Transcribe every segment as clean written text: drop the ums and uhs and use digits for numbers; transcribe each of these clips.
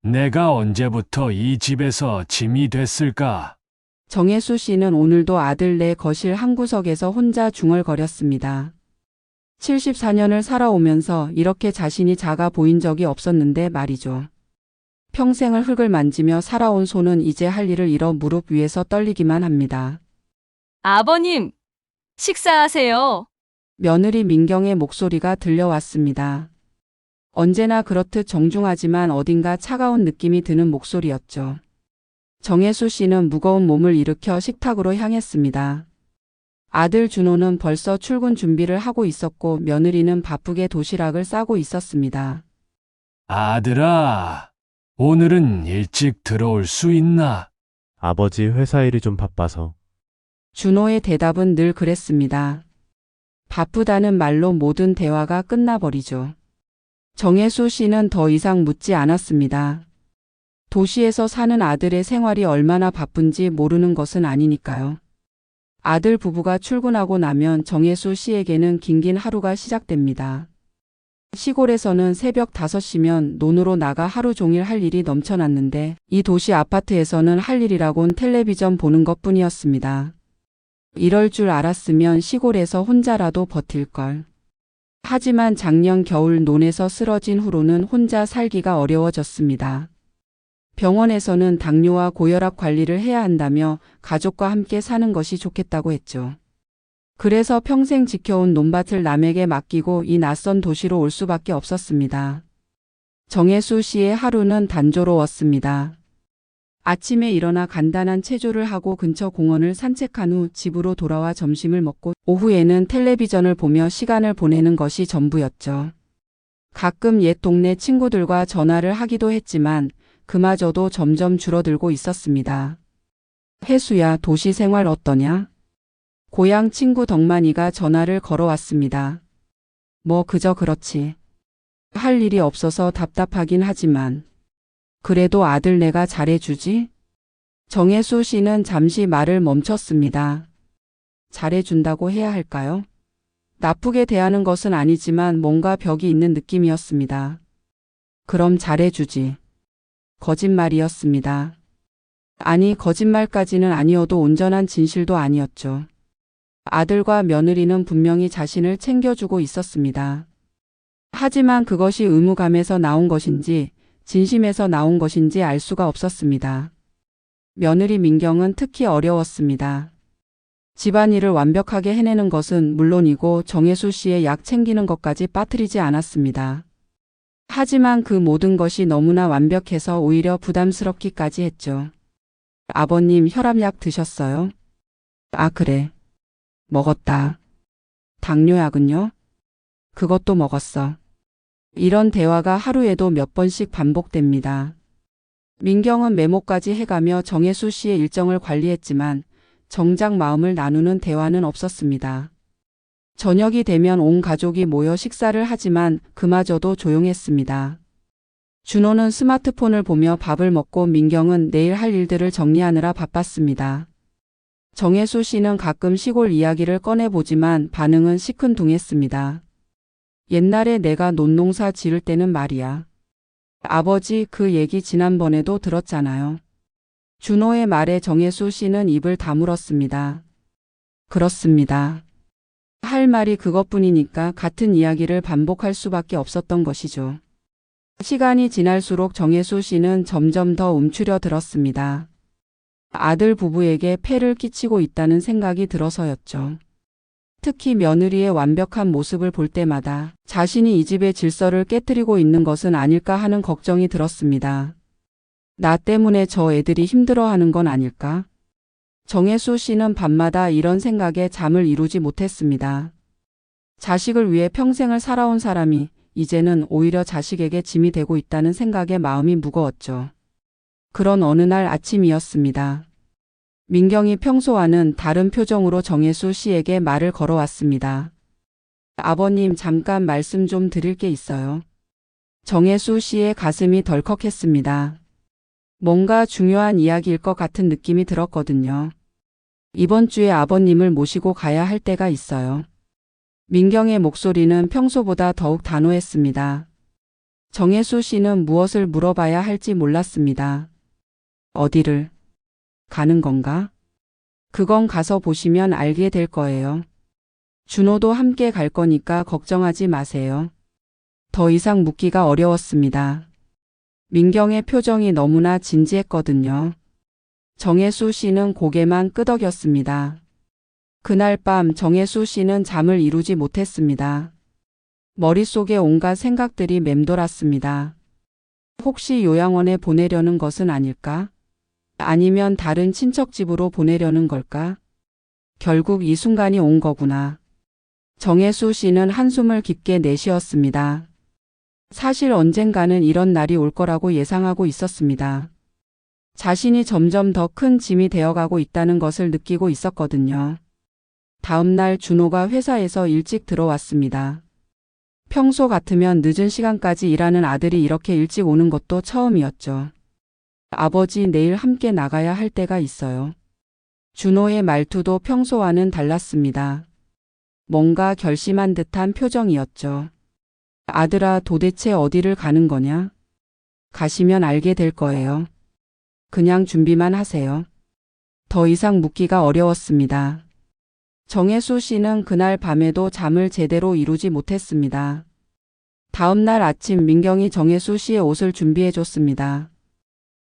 내가 언제부터 이 집에서 짐이 됐을까? 정혜수 씨는 오늘도 아들네 거실 한구석에서 혼자 중얼거렸습니다. 74년을 살아오면서 이렇게 자신이 작아 보인 적이 없었는데 말이죠. 평생을 흙을 만지며 살아온 손은 이제 할 일을 잃어 무릎 위에서 떨리기만 합니다. 아버님, 식사하세요. 며느리 민경의 목소리가 들려왔습니다. 언제나 그렇듯 정중하지만 어딘가 차가운 느낌이 드는 목소리였죠. 정혜수 씨는 무거운 몸을 일으켜 식탁으로 향했습니다. 아들 준호는 벌써 출근 준비를 하고 있었고 며느리는 바쁘게 도시락을 싸고 있었습니다. 아들아, 오늘은 일찍 들어올 수 있나? 아버지 회사 일이 좀 바빠서. 준호의 대답은 늘 그랬습니다. 바쁘다는 말로 모든 대화가 끝나버리죠. 정혜수 씨는 더 이상 묻지 않았습니다. 도시에서 사는 아들의 생활이 얼마나 바쁜지 모르는 것은 아니니까요. 아들 부부가 출근하고 나면 정혜수 씨에게는 긴긴 하루가 시작됩니다. 시골에서는 새벽 5시면 논으로 나가 하루 종일 할 일이 넘쳐났는데 이 도시 아파트에서는 할 일이라곤 텔레비전 보는 것뿐이었습니다. 이럴 줄 알았으면 시골에서 혼자라도 버틸걸. 하지만 작년 겨울 논에서 쓰러진 후로는 혼자 살기가 어려워졌습니다. 병원에서는 당뇨와 고혈압 관리를 해야 한다며 가족과 함께 사는 것이 좋겠다고 했죠. 그래서 평생 지켜온 논밭을 남에게 맡기고 이 낯선 도시로 올 수밖에 없었습니다. 정혜수 씨의 하루는 단조로웠습니다. 아침에 일어나 간단한 체조를 하고 근처 공원을 산책한 후 집으로 돌아와 점심을 먹고 오후에는 텔레비전을 보며 시간을 보내는 것이 전부였죠. 가끔 옛 동네 친구들과 전화를 하기도 했지만 그마저도 점점 줄어들고 있었습니다. 혜수야, 도시 생활 어떠냐? 고향 친구 덕만이가 전화를 걸어왔습니다. 뭐 그저 그렇지. 할 일이 없어서 답답하긴 하지만 그래도 아들 내가 잘해주지? 정혜수 씨는 잠시 말을 멈췄습니다. 잘해준다고 해야 할까요? 나쁘게 대하는 것은 아니지만 뭔가 벽이 있는 느낌이었습니다. 그럼 잘해주지. 거짓말이었습니다. 아니, 거짓말까지는 아니어도 온전한 진실도 아니었죠. 아들과 며느리는 분명히 자신을 챙겨주고 있었습니다. 하지만 그것이 의무감에서 나온 것인지 진심에서 나온 것인지 알 수가 없었습니다. 며느리 민경은 특히 어려웠습니다. 집안일을 완벽하게 해내는 것은 물론이고 정혜수 씨의 약 챙기는 것까지 빠뜨리지 않았습니다. 하지만 그 모든 것이 너무나 완벽해서 오히려 부담스럽기까지 했죠. 아버님, 혈압약 드셨어요? 아, 그래. 먹었다. 당뇨약은요? 그것도 먹었어. 이런 대화가 하루에도 몇 번씩 반복됩니다. 민경은 메모까지 해가며 정혜수 씨의 일정을 관리했지만 정작 마음을 나누는 대화는 없었습니다. 저녁이 되면 온 가족이 모여 식사를 하지만 그마저도 조용했습니다. 준호는 스마트폰을 보며 밥을 먹고 민경은 내일 할 일들을 정리하느라 바빴습니다. 정혜수 씨는 가끔 시골 이야기를 꺼내보지만 반응은 시큰둥했습니다. 옛날에 내가 논농사 지을 때는 말이야. 아버지, 그 얘기 지난번에도 들었잖아요. 준호의 말에 정혜수 씨는 입을 다물었습니다. 그렇습니다. 할 말이 그것뿐이니까 같은 이야기를 반복할 수밖에 없었던 것이죠. 시간이 지날수록 정혜수 씨는 점점 더 움츠려 들었습니다. 아들 부부에게 폐를 끼치고 있다는 생각이 들어서였죠. 특히 며느리의 완벽한 모습을 볼 때마다 자신이 이 집의 질서를 깨뜨리고 있는 것은 아닐까 하는 걱정이 들었습니다. 나 때문에 저 애들이 힘들어하는 건 아닐까? 정혜수 씨는 밤마다 이런 생각에 잠을 이루지 못했습니다. 자식을 위해 평생을 살아온 사람이 이제는 오히려 자식에게 짐이 되고 있다는 생각에 마음이 무거웠죠. 그런 어느 날 아침이었습니다. 민경이 평소와는 다른 표정으로 정혜수 씨에게 말을 걸어왔습니다. 아버님, 잠깐 말씀 좀 드릴 게 있어요. 정혜수 씨의 가슴이 덜컥했습니다. 뭔가 중요한 이야기일 것 같은 느낌이 들었거든요. 이번 주에 아버님을 모시고 가야 할 때가 있어요. 민경의 목소리는 평소보다 더욱 단호했습니다. 정혜수 씨는 무엇을 물어봐야 할지 몰랐습니다. 어디를 가는 건가? 그건 가서 보시면 알게 될 거예요. 준호도 함께 갈 거니까 걱정하지 마세요. 더 이상 묻기가 어려웠습니다. 민경의 표정이 너무나 진지했거든요. 정혜수 씨는 고개만 끄덕였습니다. 그날 밤 정혜수 씨는 잠을 이루지 못했습니다. 머릿속에 온갖 생각들이 맴돌았습니다. 혹시 요양원에 보내려는 것은 아닐까? 아니면 다른 친척 집으로 보내려는 걸까? 결국 이 순간이 온 거구나. 정혜수 씨는 한숨을 깊게 내쉬었습니다. 사실 언젠가는 이런 날이 올 거라고 예상하고 있었습니다. 자신이 점점 더 큰 짐이 되어가고 있다는 것을 느끼고 있었거든요. 다음 날 준호가 회사에서 일찍 들어왔습니다. 평소 같으면 늦은 시간까지 일하는 아들이 이렇게 일찍 오는 것도 처음이었죠. 아버지, 내일 함께 나가야 할 때가 있어요. 준호의 말투도 평소와는 달랐습니다. 뭔가 결심한 듯한 표정이었죠. 아들아, 도대체 어디를 가는 거냐? 가시면 알게 될 거예요. 그냥 준비만 하세요. 더 이상 묻기가 어려웠습니다. 정혜수 씨는 그날 밤에도 잠을 제대로 이루지 못했습니다. 다음 날 아침 민경이 정혜수 씨의 옷을 준비해 줬습니다.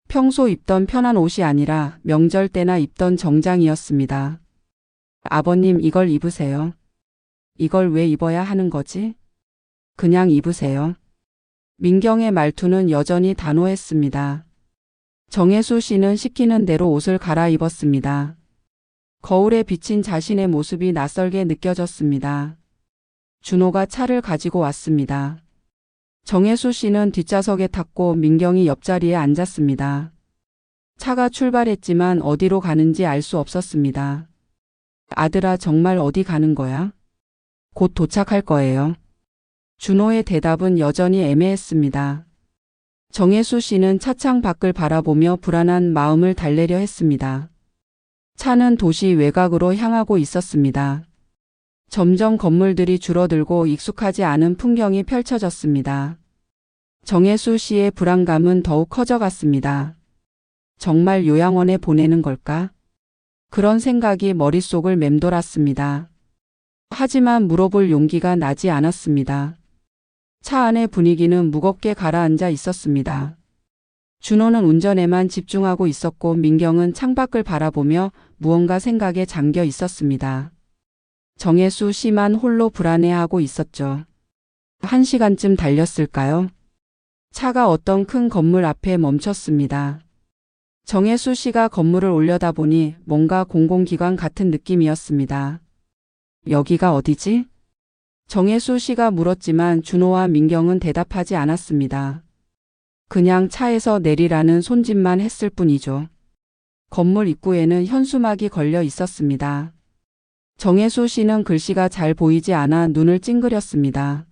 평소 입던 편한 옷이 아니라 명절 때나 입던 정장이었습니다. 아버님, 이걸 입으세요. 이걸 왜 입어야 하는 거지? 그냥 입으세요. 민경의 말투는 여전히 단호했습니다. 정혜수 씨는 시키는 대로 옷을 갈아입었습니다. 거울에 비친 자신의 모습이 낯설게 느껴졌습니다. 준호가 차를 가지고 왔습니다. 정혜수 씨는 뒷좌석에 탔고 민경이 옆자리에 앉았습니다. 차가 출발했지만 어디로 가는지 알 수 없었습니다. 아들아, 정말 어디 가는 거야? 곧 도착할 거예요. 준호의 대답은 여전히 애매했습니다. 정혜수 씨는 차창 밖을 바라보며 불안한 마음을 달래려 했습니다. 차는 도시 외곽으로 향하고 있었습니다. 점점 건물들이 줄어들고 익숙하지 않은 풍경이 펼쳐졌습니다. 정혜수 씨의 불안감은 더욱 커져갔습니다. 정말 요양원에 보내는 걸까? 그런 생각이 머릿속을 맴돌았습니다. 하지만 물어볼 용기가 나지 않았습니다. 차 안의 분위기는 무겁게 가라앉아 있었습니다. 준호는 운전에만 집중하고 있었고 민경은 창밖을 바라보며 무언가 생각에 잠겨 있었습니다. 정혜수 씨만 홀로 불안해하고 있었죠. 1시간쯤 달렸을까요? 차가 어떤 큰 건물 앞에 멈췄습니다. 정혜수 씨가 건물을 올려다보니 뭔가 공공기관 같은 느낌이었습니다. 여기가 어디지? 정혜수 씨가 물었지만 준호와 민경은 대답하지 않았습니다. 그냥 차에서 내리라는 손짓만 했을 뿐이죠. 건물 입구에는 현수막이 걸려 있었습니다. 정혜수 씨는 글씨가 잘 보이지 않아 눈을 찡그렸습니다.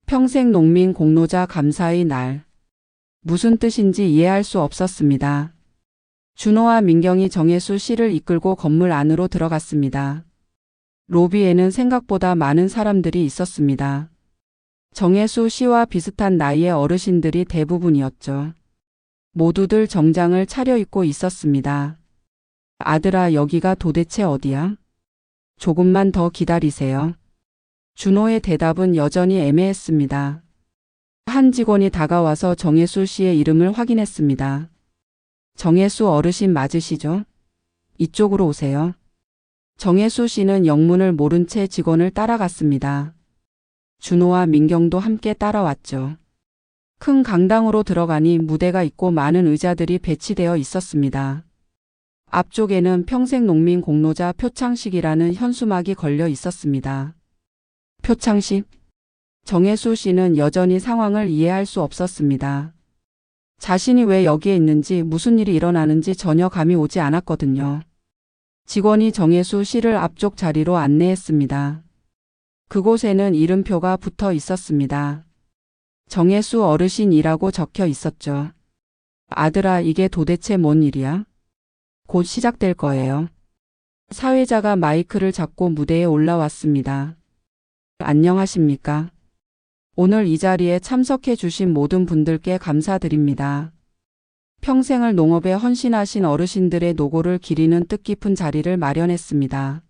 평생 농민 공로자 감사의 날. 무슨 뜻인지 이해할 수 없었습니다. 준호와 민경이 정혜수 씨를 이끌고 건물 안으로 들어갔습니다. 로비에는 생각보다 많은 사람들이 있었습니다. 정혜수 씨와 비슷한 나이의 어르신들이 대부분이었죠. 모두들 정장을 차려입고 있었습니다. 아들아, 여기가 도대체 어디야? 조금만 더 기다리세요. 준호의 대답은 여전히 애매했습니다. 한 직원이 다가와서 정혜수 씨의 이름을 확인했습니다. 정혜수 어르신 맞으시죠? 이쪽으로 오세요. 정혜수 씨는 영문을 모른 채 직원을 따라갔습니다. 준호와 민경도 함께 따라왔죠. 큰 강당으로 들어가니 무대가 있고 많은 의자들이 배치되어 있었습니다. 앞쪽에는 평생 농민 공로자 표창식이라는 현수막이 걸려 있었습니다. 표창식? 정혜수 씨는 여전히 상황을 이해할 수 없었습니다. 자신이 왜 여기에 있는지 무슨 일이 일어나는지 전혀 감이 오지 않았거든요. 직원이 정혜수 씨를 앞쪽 자리로 안내했습니다. 그곳에는 이름표가 붙어 있었습니다. 정혜수 어르신이라고 적혀 있었죠. 아들아, 이게 도대체 뭔 일이야? 곧 시작될 거예요. 사회자가 마이크를 잡고 무대에 올라왔습니다. 안녕하십니까? 오늘 이 자리에 참석해 주신 모든 분들께 감사드립니다. 평생을 농업에 헌신하신 어르신들의 노고를 기리는 뜻깊은 자리를 마련했습니다.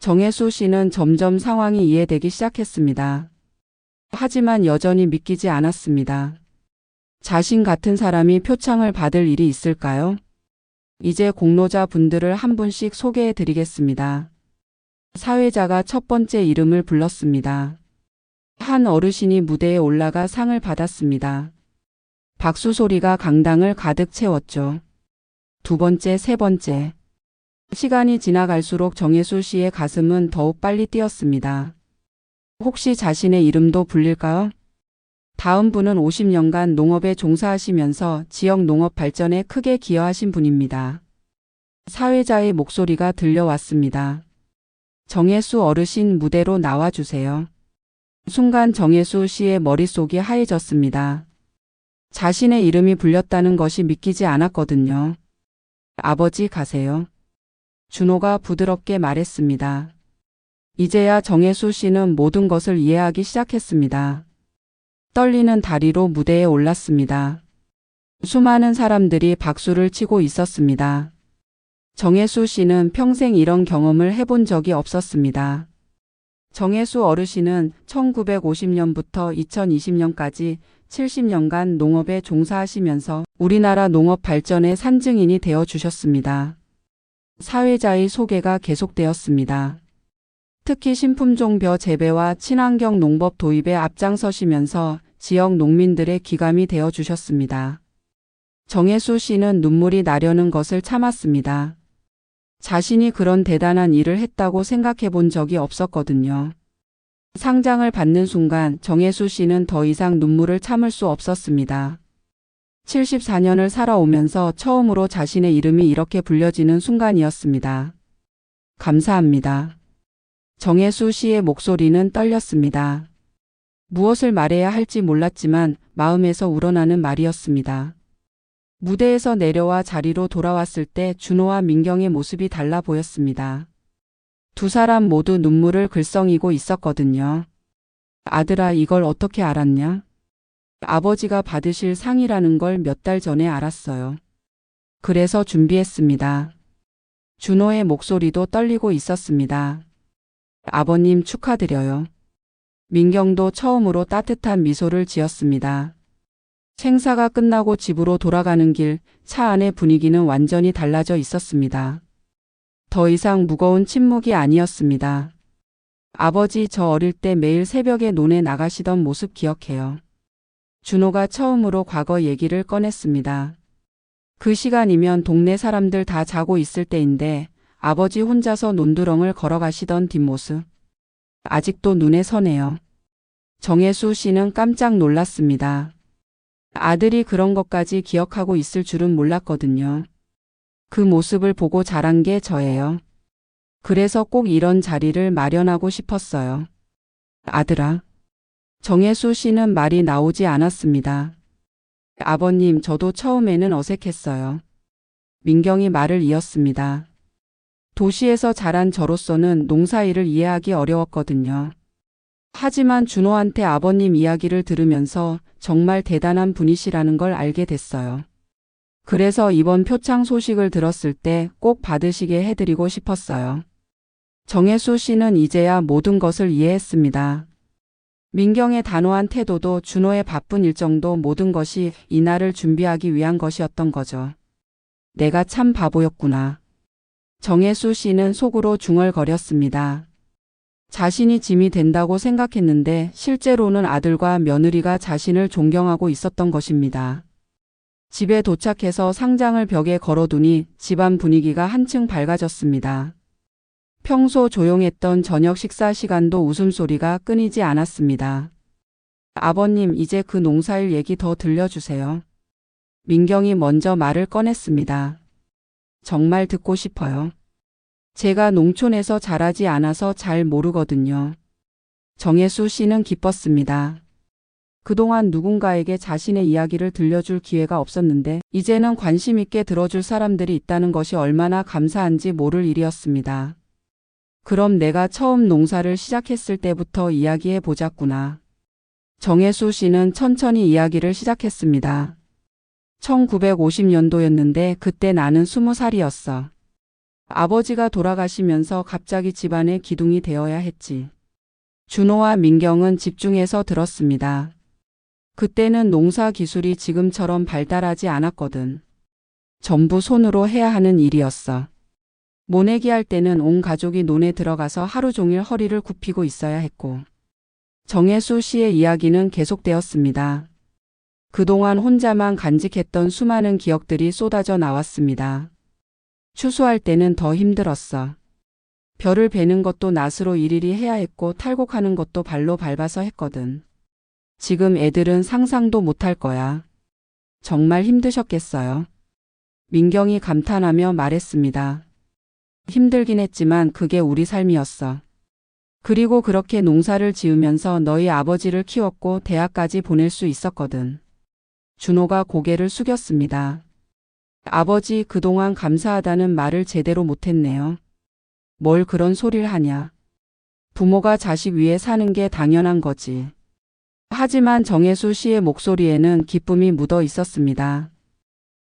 정혜수 씨는 점점 상황이 이해되기 시작했습니다. 하지만 여전히 믿기지 않았습니다. 자신 같은 사람이 표창을 받을 일이 있을까요? 이제 공로자 분들을 한 분씩 소개해 드리겠습니다. 사회자가 첫 번째 이름을 불렀습니다. 한 어르신이 무대에 올라가 상을 받았습니다. 박수 소리가 강당을 가득 채웠죠. 두 번째, 세 번째. 시간이 지나갈수록 정혜수 씨의 가슴은 더욱 빨리 뛰었습니다. 혹시 자신의 이름도 불릴까요? 다음 분은 50년간 농업에 종사하시면서 지역 농업 발전에 크게 기여하신 분입니다. 사회자의 목소리가 들려왔습니다. 정혜수 어르신 무대로 나와주세요. 순간 정혜수 씨의 머릿속이 하얘졌습니다. 자신의 이름이 불렸다는 것이 믿기지 않았거든요. 아버지 가세요. 준호가 부드럽게 말했습니다. 이제야 정혜수 씨는 모든 것을 이해하기 시작했습니다. 떨리는 다리로 무대에 올랐습니다. 수많은 사람들이 박수를 치고 있었습니다. 정혜수 씨는 평생 이런 경험을 해본 적이 없었습니다. 정혜수 어르신은 1950년부터 2020년까지 70년간 농업에 종사하시면서 우리나라 농업 발전의 산증인이 되어 주셨습니다. 사회자의 소개가 계속되었습니다. 특히 신품종 벼 재배와 친환경 농법 도입에 앞장서시면서 지역 농민들의 귀감이 되어 주셨습니다. 정혜수 씨는 눈물이 나려는 것을 참았습니다. 자신이 그런 대단한 일을 했다고 생각해 본 적이 없었거든요. 상장을 받는 순간 정혜수 씨는 더 이상 눈물을 참을 수 없었습니다. 74년을 살아오면서 처음으로 자신의 이름이 이렇게 불려지는 순간이었습니다. 감사합니다. 정혜수 씨의 목소리는 떨렸습니다. 무엇을 말해야 할지 몰랐지만 마음에서 우러나는 말이었습니다. 무대에서 내려와 자리로 돌아왔을 때 준호와 민경의 모습이 달라 보였습니다. 두 사람 모두 눈물을 글썽이고 있었거든요. 아들아, 이걸 어떻게 알았냐? 아버지가 받으실 상이라는 걸 몇 달 전에 알았어요. 그래서 준비했습니다. 준호의 목소리도 떨리고 있었습니다. 아버님 축하드려요. 민경도 처음으로 따뜻한 미소를 지었습니다. 행사가 끝나고 집으로 돌아가는 길, 차 안의 분위기는 완전히 달라져 있었습니다. 더 이상 무거운 침묵이 아니었습니다. 아버지, 저 어릴 때 매일 새벽에 논에 나가시던 모습 기억해요. 준호가 처음으로 과거 얘기를 꺼냈습니다. 그 시간이면 동네 사람들 다 자고 있을 때인데 아버지 혼자서 논두렁을 걸어가시던 뒷모습. 아직도 눈에 서네요. 정혜수 씨는 깜짝 놀랐습니다. 아들이 그런 것까지 기억하고 있을 줄은 몰랐거든요. 그 모습을 보고 자란 게 저예요. 그래서 꼭 이런 자리를 마련하고 싶었어요. 아들아. 정혜수 씨는 말이 나오지 않았습니다. 아버님, 저도 처음에는 어색했어요. 민경이 말을 이었습니다. 도시에서 자란 저로서는 농사일을 이해하기 어려웠거든요. 하지만 준호한테 아버님 이야기를 들으면서 정말 대단한 분이시라는 걸 알게 됐어요. 그래서 이번 표창 소식을 들었을 때 꼭 받으시게 해드리고 싶었어요. 정혜수 씨는 이제야 모든 것을 이해했습니다. 민경의 단호한 태도도 준호의 바쁜 일정도 모든 것이 이날을 준비하기 위한 것이었던 거죠. 내가 참 바보였구나. 정혜수 씨는 속으로 중얼거렸습니다. 자신이 짐이 된다고 생각했는데 실제로는 아들과 며느리가 자신을 존경하고 있었던 것입니다. 집에 도착해서 상장을 벽에 걸어두니 집안 분위기가 한층 밝아졌습니다. 평소 조용했던 저녁 식사 시간도 웃음소리가 끊이지 않았습니다. 아버님, 이제 그 농사일 얘기 더 들려주세요. 민경이 먼저 말을 꺼냈습니다. 정말 듣고 싶어요. 제가 농촌에서 자라지 않아서 잘 모르거든요. 정혜수 씨는 기뻤습니다. 그동안 누군가에게 자신의 이야기를 들려줄 기회가 없었는데 이제는 관심 있게 들어줄 사람들이 있다는 것이 얼마나 감사한지 모를 일이었습니다. 그럼 내가 처음 농사를 시작했을 때부터 이야기해 보자꾸나. 정혜수 씨는 천천히 이야기를 시작했습니다. 1950년도였는데 그때 나는 20살이었어. 아버지가 돌아가시면서 갑자기 집안의 기둥이 되어야 했지. 준호와 민경은 집중해서 들었습니다. 그때는 농사 기술이 지금처럼 발달하지 않았거든. 전부 손으로 해야 하는 일이었어. 모내기 할 때는 온 가족이 논에 들어가서 하루 종일 허리를 굽히고 있어야 했고. 정혜수 씨의 이야기는 계속되었습니다. 그동안 혼자만 간직했던 수많은 기억들이 쏟아져 나왔습니다. 추수할 때는 더 힘들었어. 벼를 베는 것도 낫으로 일일이 해야 했고 탈곡하는 것도 발로 밟아서 했거든. 지금 애들은 상상도 못할 거야. 정말 힘드셨겠어요. 민경이 감탄하며 말했습니다. 힘들긴 했지만 그게 우리 삶이었어. 그리고 그렇게 농사를 지으면서 너희 아버지를 키웠고 대학까지 보낼 수 있었거든. 준호가 고개를 숙였습니다. 아버지 그동안 감사하다는 말을 제대로 못했네요. 뭘 그런 소리를 하냐. 부모가 자식 위해 사는 게 당연한 거지. 하지만 정혜수 씨의 목소리에는 기쁨이 묻어 있었습니다.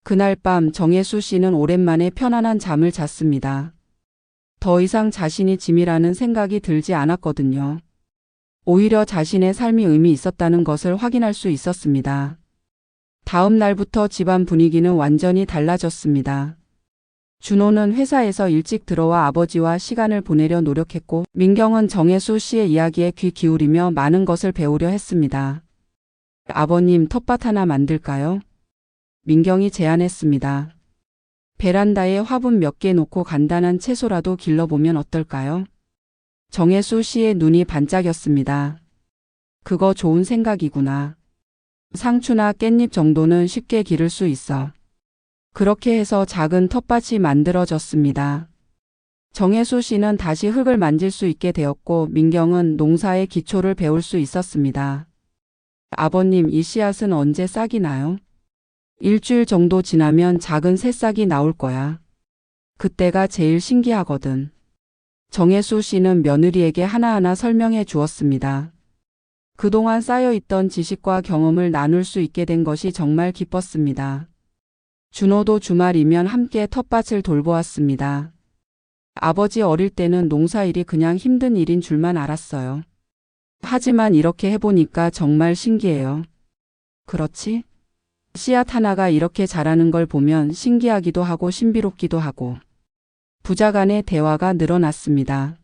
그날 밤 정혜수 씨는 오랜만에 편안한 잠을 잤습니다. 더 이상 자신이 짐이라는 생각이 들지 않았거든요. 오히려 자신의 삶이 의미 있었다는 것을 확인할 수 있었습니다. 다음 날부터 집안 분위기는 완전히 달라졌습니다. 준호는 회사에서 일찍 들어와 아버지와 시간을 보내려 노력했고 민경은 정혜수 씨의 이야기에 귀 기울이며 많은 것을 배우려 했습니다. 아버님, 텃밭 하나 만들까요? 민경이 제안했습니다. 베란다에 화분 몇 개 놓고 간단한 채소라도 길러보면 어떨까요? 정혜수 씨의 눈이 반짝였습니다. 그거 좋은 생각이구나. 상추나 깻잎 정도는 쉽게 기를 수 있어. 그렇게 해서 작은 텃밭이 만들어졌습니다. 정혜수 씨는 다시 흙을 만질 수 있게 되었고 민경은 농사의 기초를 배울 수 있었습니다. 아버님, 이 씨앗은 언제 싹이 나요? 일주일 정도 지나면 작은 새싹이 나올 거야. 그때가 제일 신기하거든. 정혜수 씨는 며느리에게 하나하나 설명해 주었습니다. 그동안 쌓여있던 지식과 경험을 나눌 수 있게 된 것이 정말 기뻤습니다. 준호도 주말이면 함께 텃밭을 돌보았습니다. 아버지 어릴 때는 농사일이 그냥 힘든 일인 줄만 알았어요. 하지만 이렇게 해보니까 정말 신기해요. 그렇지? 씨앗 하나가 이렇게 자라는 걸 보면 신기하기도 하고 신비롭기도 하고. 부자 간의 대화가 늘어났습니다.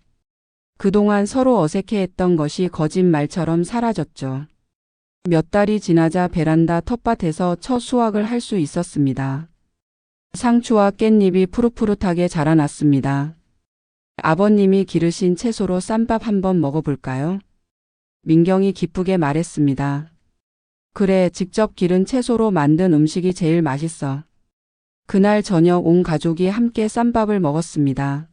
그동안 서로 어색해했던 것이 거짓말처럼 사라졌죠. 몇 달이 지나자 베란다 텃밭에서 첫 수확을 할 수 있었습니다. 상추와 깻잎이 푸릇푸릇하게 자라났습니다. 아버님이 기르신 채소로 쌈밥 한번 먹어볼까요? 민경이 기쁘게 말했습니다. 그래, 직접 기른 채소로 만든 음식이 제일 맛있어. 그날 저녁 온 가족이 함께 쌈밥을 먹었습니다.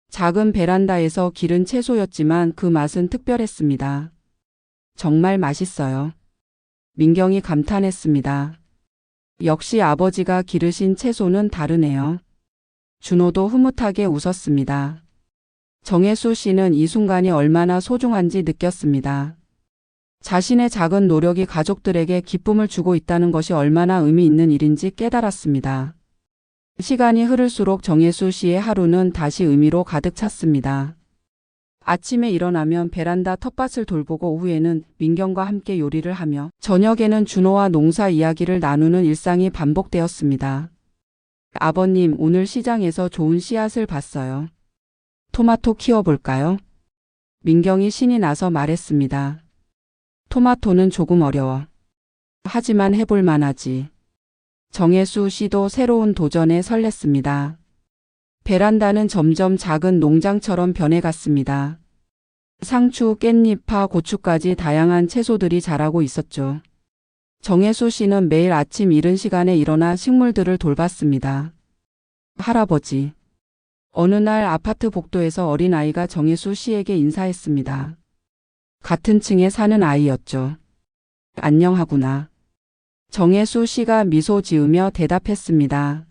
작은 베란다에서 기른 채소였지만 그 맛은 특별했습니다. 정말 맛있어요. 민경이 감탄했습니다. 역시 아버지가 기르신 채소는 다르네요. 준호도 흐뭇하게 웃었습니다. 정혜수 씨는 이 순간이 얼마나 소중한지 느꼈습니다. 자신의 작은 노력이 가족들에게 기쁨을 주고 있다는 것이 얼마나 의미 있는 일인지 깨달았습니다. 시간이 흐를수록 정혜수 씨의 하루는 다시 의미로 가득 찼습니다. 아침에 일어나면 베란다 텃밭을 돌보고 오후에는 민경과 함께 요리를 하며 저녁에는 준호와 농사 이야기를 나누는 일상이 반복되었습니다. 아버님, 오늘 시장에서 좋은 씨앗을 봤어요. 토마토 키워볼까요? 민경이 신이 나서 말했습니다. 토마토는 조금 어려워. 하지만 해볼 만하지. 정혜수 씨도 새로운 도전에 설렜습니다. 베란다는 점점 작은 농장처럼 변해갔습니다. 상추, 깻잎, 파, 고추까지 다양한 채소들이 자라고 있었죠. 정혜수 씨는 매일 아침 이른 시간에 일어나 식물들을 돌봤습니다. 할아버지. 어느 날 아파트 복도에서 어린아이가 정혜수 씨에게 인사했습니다. 같은 층에 사는 아이였죠. 안녕하구나. 정혜수 씨가 미소 지으며 대답했습니다.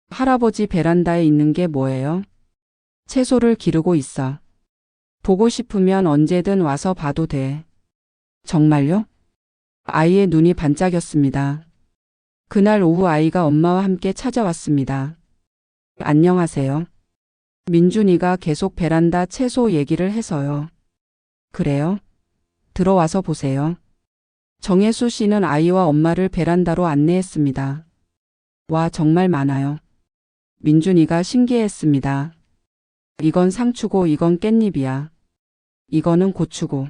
할아버지 베란다에 있는 게 뭐예요? 채소를 기르고 있어. 보고 싶으면 언제든 와서 봐도 돼. 정말요? 아이의 눈이 반짝였습니다. 그날 오후 아이가 엄마와 함께 찾아왔습니다. 안녕하세요. 민준이가 계속 베란다 채소 얘기를 해서요. 그래요? 들어와서 보세요. 정혜수 씨는 아이와 엄마를 베란다로 안내했습니다. 와, 정말 많아요. 민준이가 신기해했습니다. 이건 상추고 이건 깻잎이야. 이거는 고추고.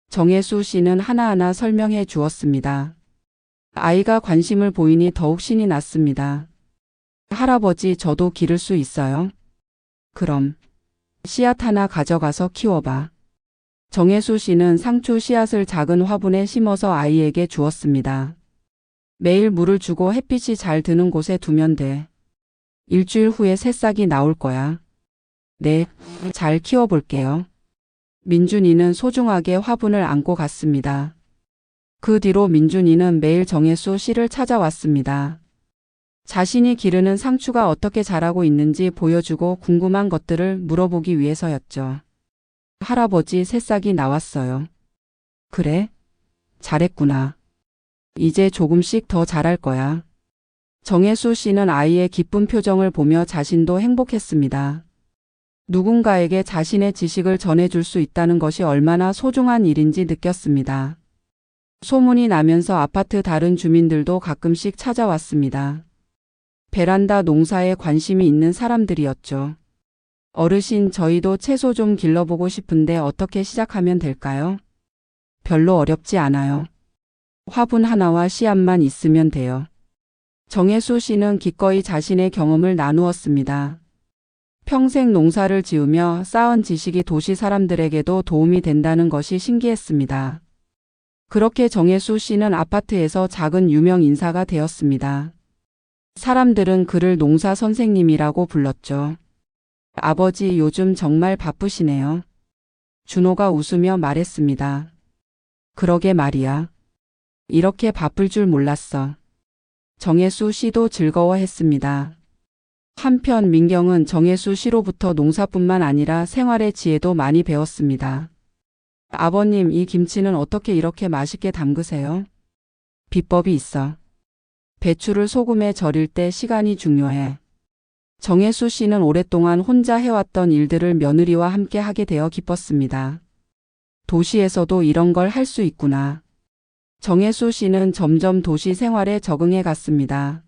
정혜수 씨는 하나하나 설명해 주었습니다. 아이가 관심을 보이니 더욱 신이 났습니다. 할아버지, 저도 기를 수 있어요? 그럼 씨앗 하나 가져가서 키워봐. 정혜수 씨는 상추 씨앗을 작은 화분에 심어서 아이에게 주었습니다. 매일 물을 주고 햇빛이 잘 드는 곳에 두면 돼. 일주일 후에 새싹이 나올 거야. 네, 잘 키워볼게요. 민준이는 소중하게 화분을 안고 갔습니다. 그 뒤로 민준이는 매일 정혜수 씨를 찾아왔습니다. 자신이 기르는 상추가 어떻게 자라고 있는지 보여주고 궁금한 것들을 물어보기 위해서였죠. 할아버지, 새싹이 나왔어요. 그래? 잘했구나. 이제 조금씩 더 자랄 거야. 정혜수 씨는 아이의 기쁜 표정을 보며 자신도 행복했습니다. 누군가에게 자신의 지식을 전해줄 수 있다는 것이 얼마나 소중한 일인지 느꼈습니다. 소문이 나면서 아파트 다른 주민들도 가끔씩 찾아왔습니다. 베란다 농사에 관심이 있는 사람들이었죠. 어르신, 저희도 채소 좀 길러보고 싶은데 어떻게 시작하면 될까요? 별로 어렵지 않아요. 화분 하나와 씨앗만 있으면 돼요. 정혜수 씨는 기꺼이 자신의 경험을 나누었습니다. 평생 농사를 지으며 쌓은 지식이 도시 사람들에게도 도움이 된다는 것이 신기했습니다. 그렇게 정혜수 씨는 아파트에서 작은 유명 인사가 되었습니다. 사람들은 그를 농사 선생님이라고 불렀죠. 아버지, 요즘 정말 바쁘시네요. 준호가 웃으며 말했습니다. 그러게 말이야. 이렇게 바쁠 줄 몰랐어. 정혜수 씨도 즐거워했습니다. 한편 민경은 정혜수 씨로부터 농사뿐만 아니라 생활의 지혜도 많이 배웠습니다. 아버님, 이 김치는 어떻게 이렇게 맛있게 담그세요? 비법이 있어. 배추를 소금에 절일 때 시간이 중요해. 정혜수 씨는 오랫동안 혼자 해왔던 일들을 며느리와 함께 하게 되어 기뻤습니다. 도시에서도 이런 걸 할 수 있구나. 정혜수 씨는 점점 도시 생활에 적응해 갔습니다.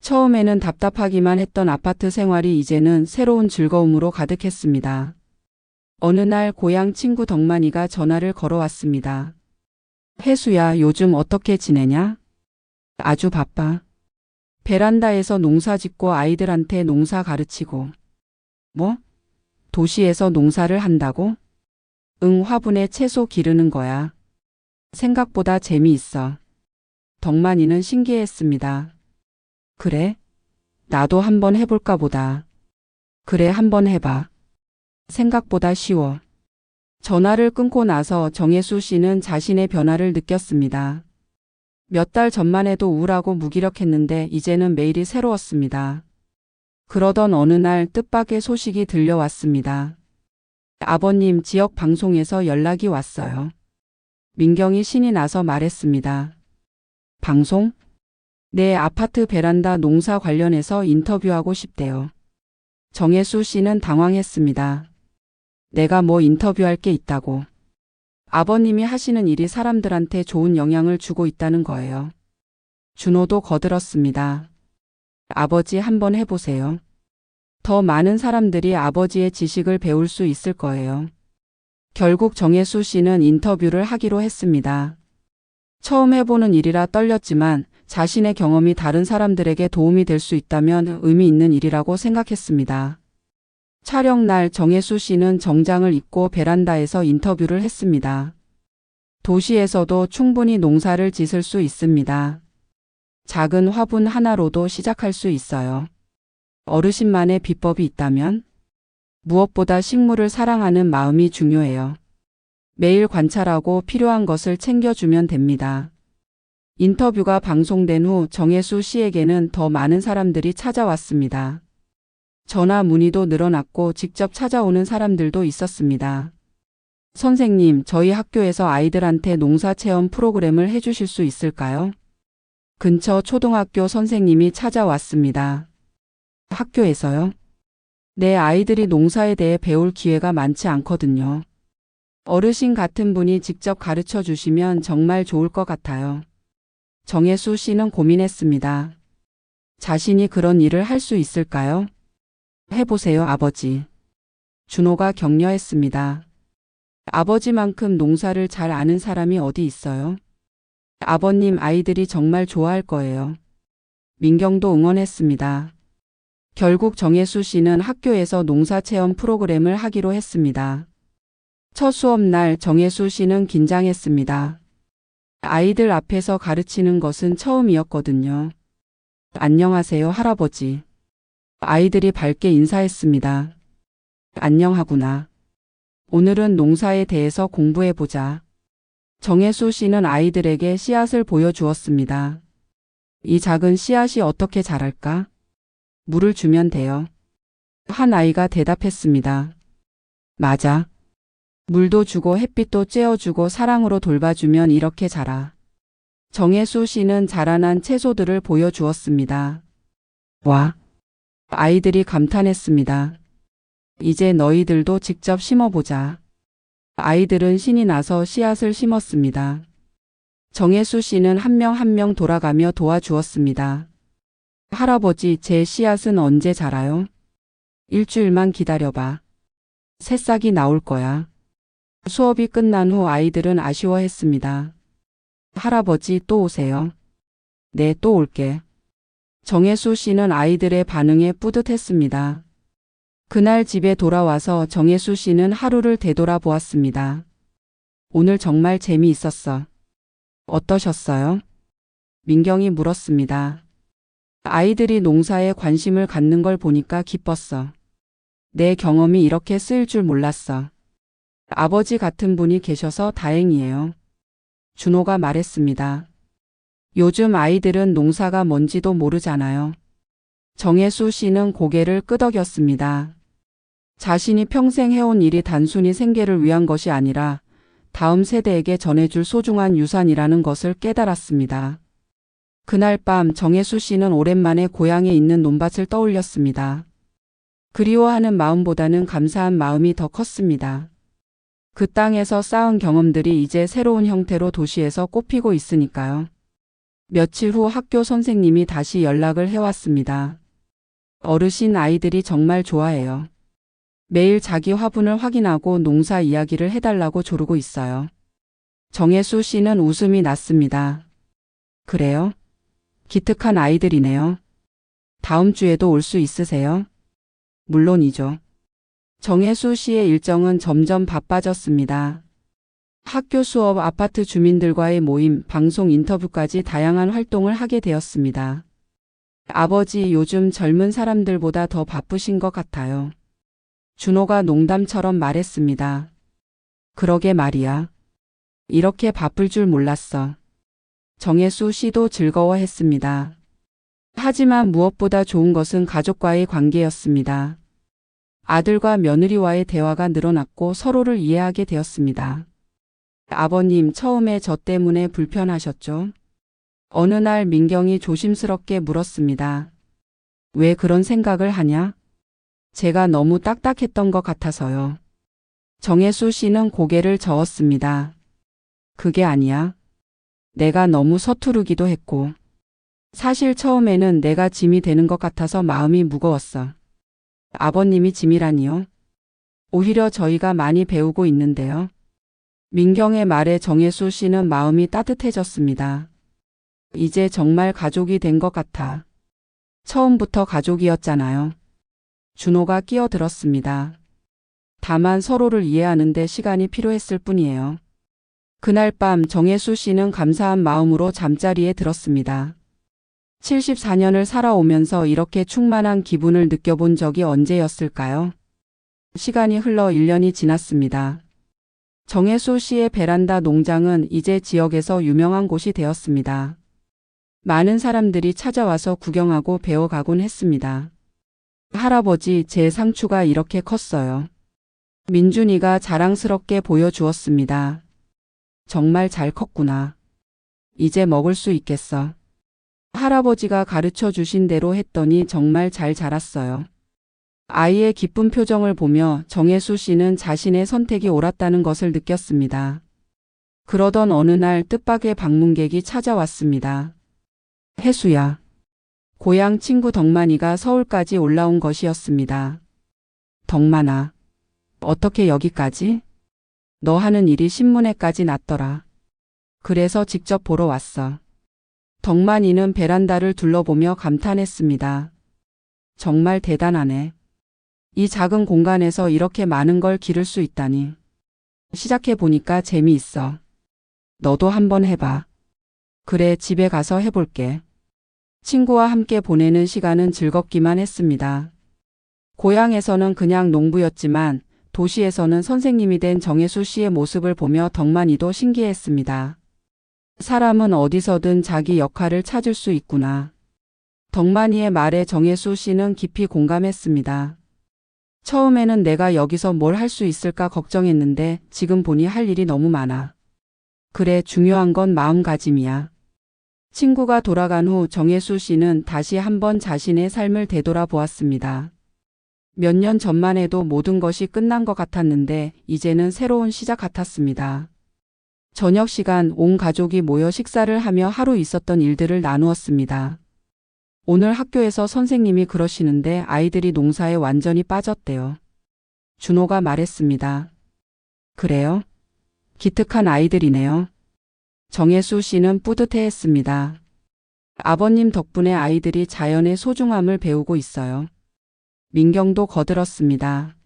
처음에는 답답하기만 했던 아파트 생활이 이제는 새로운 즐거움으로 가득했습니다. 어느 날 고향 친구 덕만이가 전화를 걸어왔습니다. 혜수야, 요즘 어떻게 지내냐? 아주 바빠. 베란다에서 농사 짓고 아이들한테 농사 가르치고. 뭐? 도시에서 농사를 한다고? 응, 화분에 채소 기르는 거야. 생각보다 재미있어. 덕만이는 신기해했습니다. 그래? 나도 한번 해볼까 보다. 그래, 한번 해봐. 생각보다 쉬워. 전화를 끊고 나서 정혜수 씨는 자신의 변화를 느꼈습니다. 몇 달 전만 해도 우울하고 무기력했는데 이제는 매일이 새로웠습니다. 그러던 어느 날 뜻밖의 소식이 들려왔습니다. 아버님, 지역 방송에서 연락이 왔어요. 민경이 신이 나서 말했습니다. 방송? 네, 아파트 베란다 농사 관련해서 인터뷰하고 싶대요. 정혜수 씨는 당황했습니다. 내가 뭐 인터뷰할 게 있다고. 아버님이 하시는 일이 사람들한테 좋은 영향을 주고 있다는 거예요. 준호도 거들었습니다. 아버지, 한번 해보세요. 더 많은 사람들이 아버지의 지식을 배울 수 있을 거예요. 결국 정혜수 씨는 인터뷰를 하기로 했습니다. 처음 해보는 일이라 떨렸지만 자신의 경험이 다른 사람들에게 도움이 될 수 있다면 의미 있는 일이라고 생각했습니다. 촬영 날 정혜수 씨는 정장을 입고 베란다에서 인터뷰를 했습니다. 도시에서도 충분히 농사를 짓을 수 있습니다. 작은 화분 하나로도 시작할 수 있어요. 어르신만의 비법이 있다면? 무엇보다 식물을 사랑하는 마음이 중요해요. 매일 관찰하고 필요한 것을 챙겨주면 됩니다. 인터뷰가 방송된 후 정혜수 씨에게는 더 많은 사람들이 찾아왔습니다. 전화 문의도 늘어났고 직접 찾아오는 사람들도 있었습니다. 선생님, 저희 학교에서 아이들한테 농사 체험 프로그램을 해주실 수 있을까요? 근처 초등학교 선생님이 찾아왔습니다. 학교에서요? 내 아이들이 농사에 대해 배울 기회가 많지 않거든요. 어르신 같은 분이 직접 가르쳐 주시면 정말 좋을 것 같아요. 정혜수 씨는 고민했습니다. 자신이 그런 일을 할 수 있을까요? 해보세요, 아버지. 준호가 격려했습니다. 아버지만큼 농사를 잘 아는 사람이 어디 있어요? 아버님, 아이들이 정말 좋아할 거예요. 민경도 응원했습니다. 결국 정혜수 씨는 학교에서 농사 체험 프로그램을 하기로 했습니다. 첫 수업 날 정혜수 씨는 긴장했습니다. 아이들 앞에서 가르치는 것은 처음이었거든요. 안녕하세요, 할아버지. 아이들이 밝게 인사했습니다. 안녕하구나. 오늘은 농사에 대해서 공부해보자. 정혜수 씨는 아이들에게 씨앗을 보여주었습니다. 이 작은 씨앗이 어떻게 자랄까? 물을 주면 돼요. 한 아이가 대답했습니다. 맞아. 물도 주고 햇빛도 쬐어주고 사랑으로 돌봐주면 이렇게 자라. 정혜수 씨는 자라난 채소들을 보여주었습니다. 와. 아이들이 감탄했습니다. 이제 너희들도 직접 심어보자. 아이들은 신이 나서 씨앗을 심었습니다. 정혜수 씨는 한 명 한 명 돌아가며 도와주었습니다. 할아버지, 제 씨앗은 언제 자라요? 일주일만 기다려봐. 새싹이 나올 거야. 수업이 끝난 후 아이들은 아쉬워했습니다. 할아버지, 또 오세요. 네, 또 올게. 정혜수 씨는 아이들의 반응에 뿌듯했습니다. 그날 집에 돌아와서 정혜수 씨는 하루를 되돌아보았습니다. 오늘 정말 재미있었어. 어떠셨어요? 민경이 물었습니다. 아이들이 농사에 관심을 갖는 걸 보니까 기뻤어. 내 경험이 이렇게 쓰일 줄 몰랐어. 아버지 같은 분이 계셔서 다행이에요. 준호가 말했습니다. 요즘 아이들은 농사가 뭔지도 모르잖아요. 정혜수 씨는 고개를 끄덕였습니다. 자신이 평생 해온 일이 단순히 생계를 위한 것이 아니라 다음 세대에게 전해줄 소중한 유산이라는 것을 깨달았습니다. 그날 밤 정혜수 씨는 오랜만에 고향에 있는 논밭을 떠올렸습니다. 그리워하는 마음보다는 감사한 마음이 더 컸습니다. 그 땅에서 쌓은 경험들이 이제 새로운 형태로 도시에서 꽃피고 있으니까요. 며칠 후 학교 선생님이 다시 연락을 해왔습니다. 어르신, 아이들이 정말 좋아해요. 매일 자기 화분을 확인하고 농사 이야기를 해달라고 조르고 있어요. 정혜수 씨는 웃음이 났습니다. 그래요? 기특한 아이들이네요. 다음 주에도 올 수 있으세요? 물론이죠. 정혜수 씨의 일정은 점점 바빠졌습니다. 학교 수업, 아파트 주민들과의 모임, 방송 인터뷰까지 다양한 활동을 하게 되었습니다. 아버지, 요즘 젊은 사람들보다 더 바쁘신 것 같아요. 준호가 농담처럼 말했습니다. 그러게 말이야. 이렇게 바쁠 줄 몰랐어. 정혜수 씨도 즐거워했습니다. 하지만 무엇보다 좋은 것은 가족과의 관계였습니다. 아들과 며느리와의 대화가 늘어났고 서로를 이해하게 되었습니다. 아버님, 처음에 저 때문에 불편하셨죠? 어느 날 민경이 조심스럽게 물었습니다. 왜 그런 생각을 하냐? 제가 너무 딱딱했던 것 같아서요. 정혜수 씨는 고개를 저었습니다. 그게 아니야. 내가 너무 서투르기도 했고. 사실 처음에는 내가 짐이 되는 것 같아서 마음이 무거웠어. 아버님이 짐이라니요? 오히려 저희가 많이 배우고 있는데요. 민경의 말에 정혜수 씨는 마음이 따뜻해졌습니다. 이제 정말 가족이 된 것 같아. 처음부터 가족이었잖아요. 준호가 끼어들었습니다. 다만 서로를 이해하는데 시간이 필요했을 뿐이에요. 그날 밤 정혜수 씨는 감사한 마음으로 잠자리에 들었습니다. 74년을 살아오면서 이렇게 충만한 기분을 느껴본 적이 언제였을까요? 시간이 흘러 1년이 지났습니다. 정혜수 씨의 베란다 농장은 이제 지역에서 유명한 곳이 되었습니다. 많은 사람들이 찾아와서 구경하고 배워가곤 했습니다. 할아버지, 제 상추가 이렇게 컸어요. 민준이가 자랑스럽게 보여주었습니다. 정말 잘 컸구나. 이제 먹을 수 있겠어. 할아버지가 가르쳐 주신 대로 했더니 정말 잘 자랐어요. 아이의 기쁜 표정을 보며 정혜수 씨는 자신의 선택이 옳았다는 것을 느꼈습니다. 그러던 어느 날 뜻밖의 방문객이 찾아왔습니다. 혜수야. 고향 친구 덕만이가 서울까지 올라온 것이었습니다. 덕만아. 어떻게 여기까지? 너 하는 일이 신문에까지 났더라. 그래서 직접 보러 왔어. 덕만이는 베란다를 둘러보며 감탄했습니다. 정말 대단하네. 이 작은 공간에서 이렇게 많은 걸 기를 수 있다니. 시작해 보니까 재미있어. 너도 한번 해봐. 그래, 집에 가서 해볼게. 친구와 함께 보내는 시간은 즐겁기만 했습니다. 고향에서는 그냥 농부였지만 도시에서는 선생님이 된 정혜수 씨의 모습을 보며 덕만이도 신기했습니다. 사람은 어디서든 자기 역할을 찾을 수 있구나. 덕만이의 말에 정혜수 씨는 깊이 공감했습니다. 처음에는 내가 여기서 뭘 할 수 있을까 걱정했는데 지금 보니 할 일이 너무 많아. 그래, 중요한 건 마음가짐이야. 친구가 돌아간 후 정혜수 씨는 다시 한번 자신의 삶을 되돌아보았습니다. 몇 년 전만 해도 모든 것이 끝난 것 같았는데 이제는 새로운 시작 같았습니다. 저녁 시간 온 가족이 모여 식사를 하며 하루 있었던 일들을 나누었습니다. 오늘 학교에서 선생님이 그러시는데 아이들이 농사에 완전히 빠졌대요. 준호가 말했습니다. 그래요? 기특한 아이들이네요. 정혜수 씨는 뿌듯해했습니다. 아버님 덕분에 아이들이 자연의 소중함을 배우고 있어요. 민경도 거들었습니다.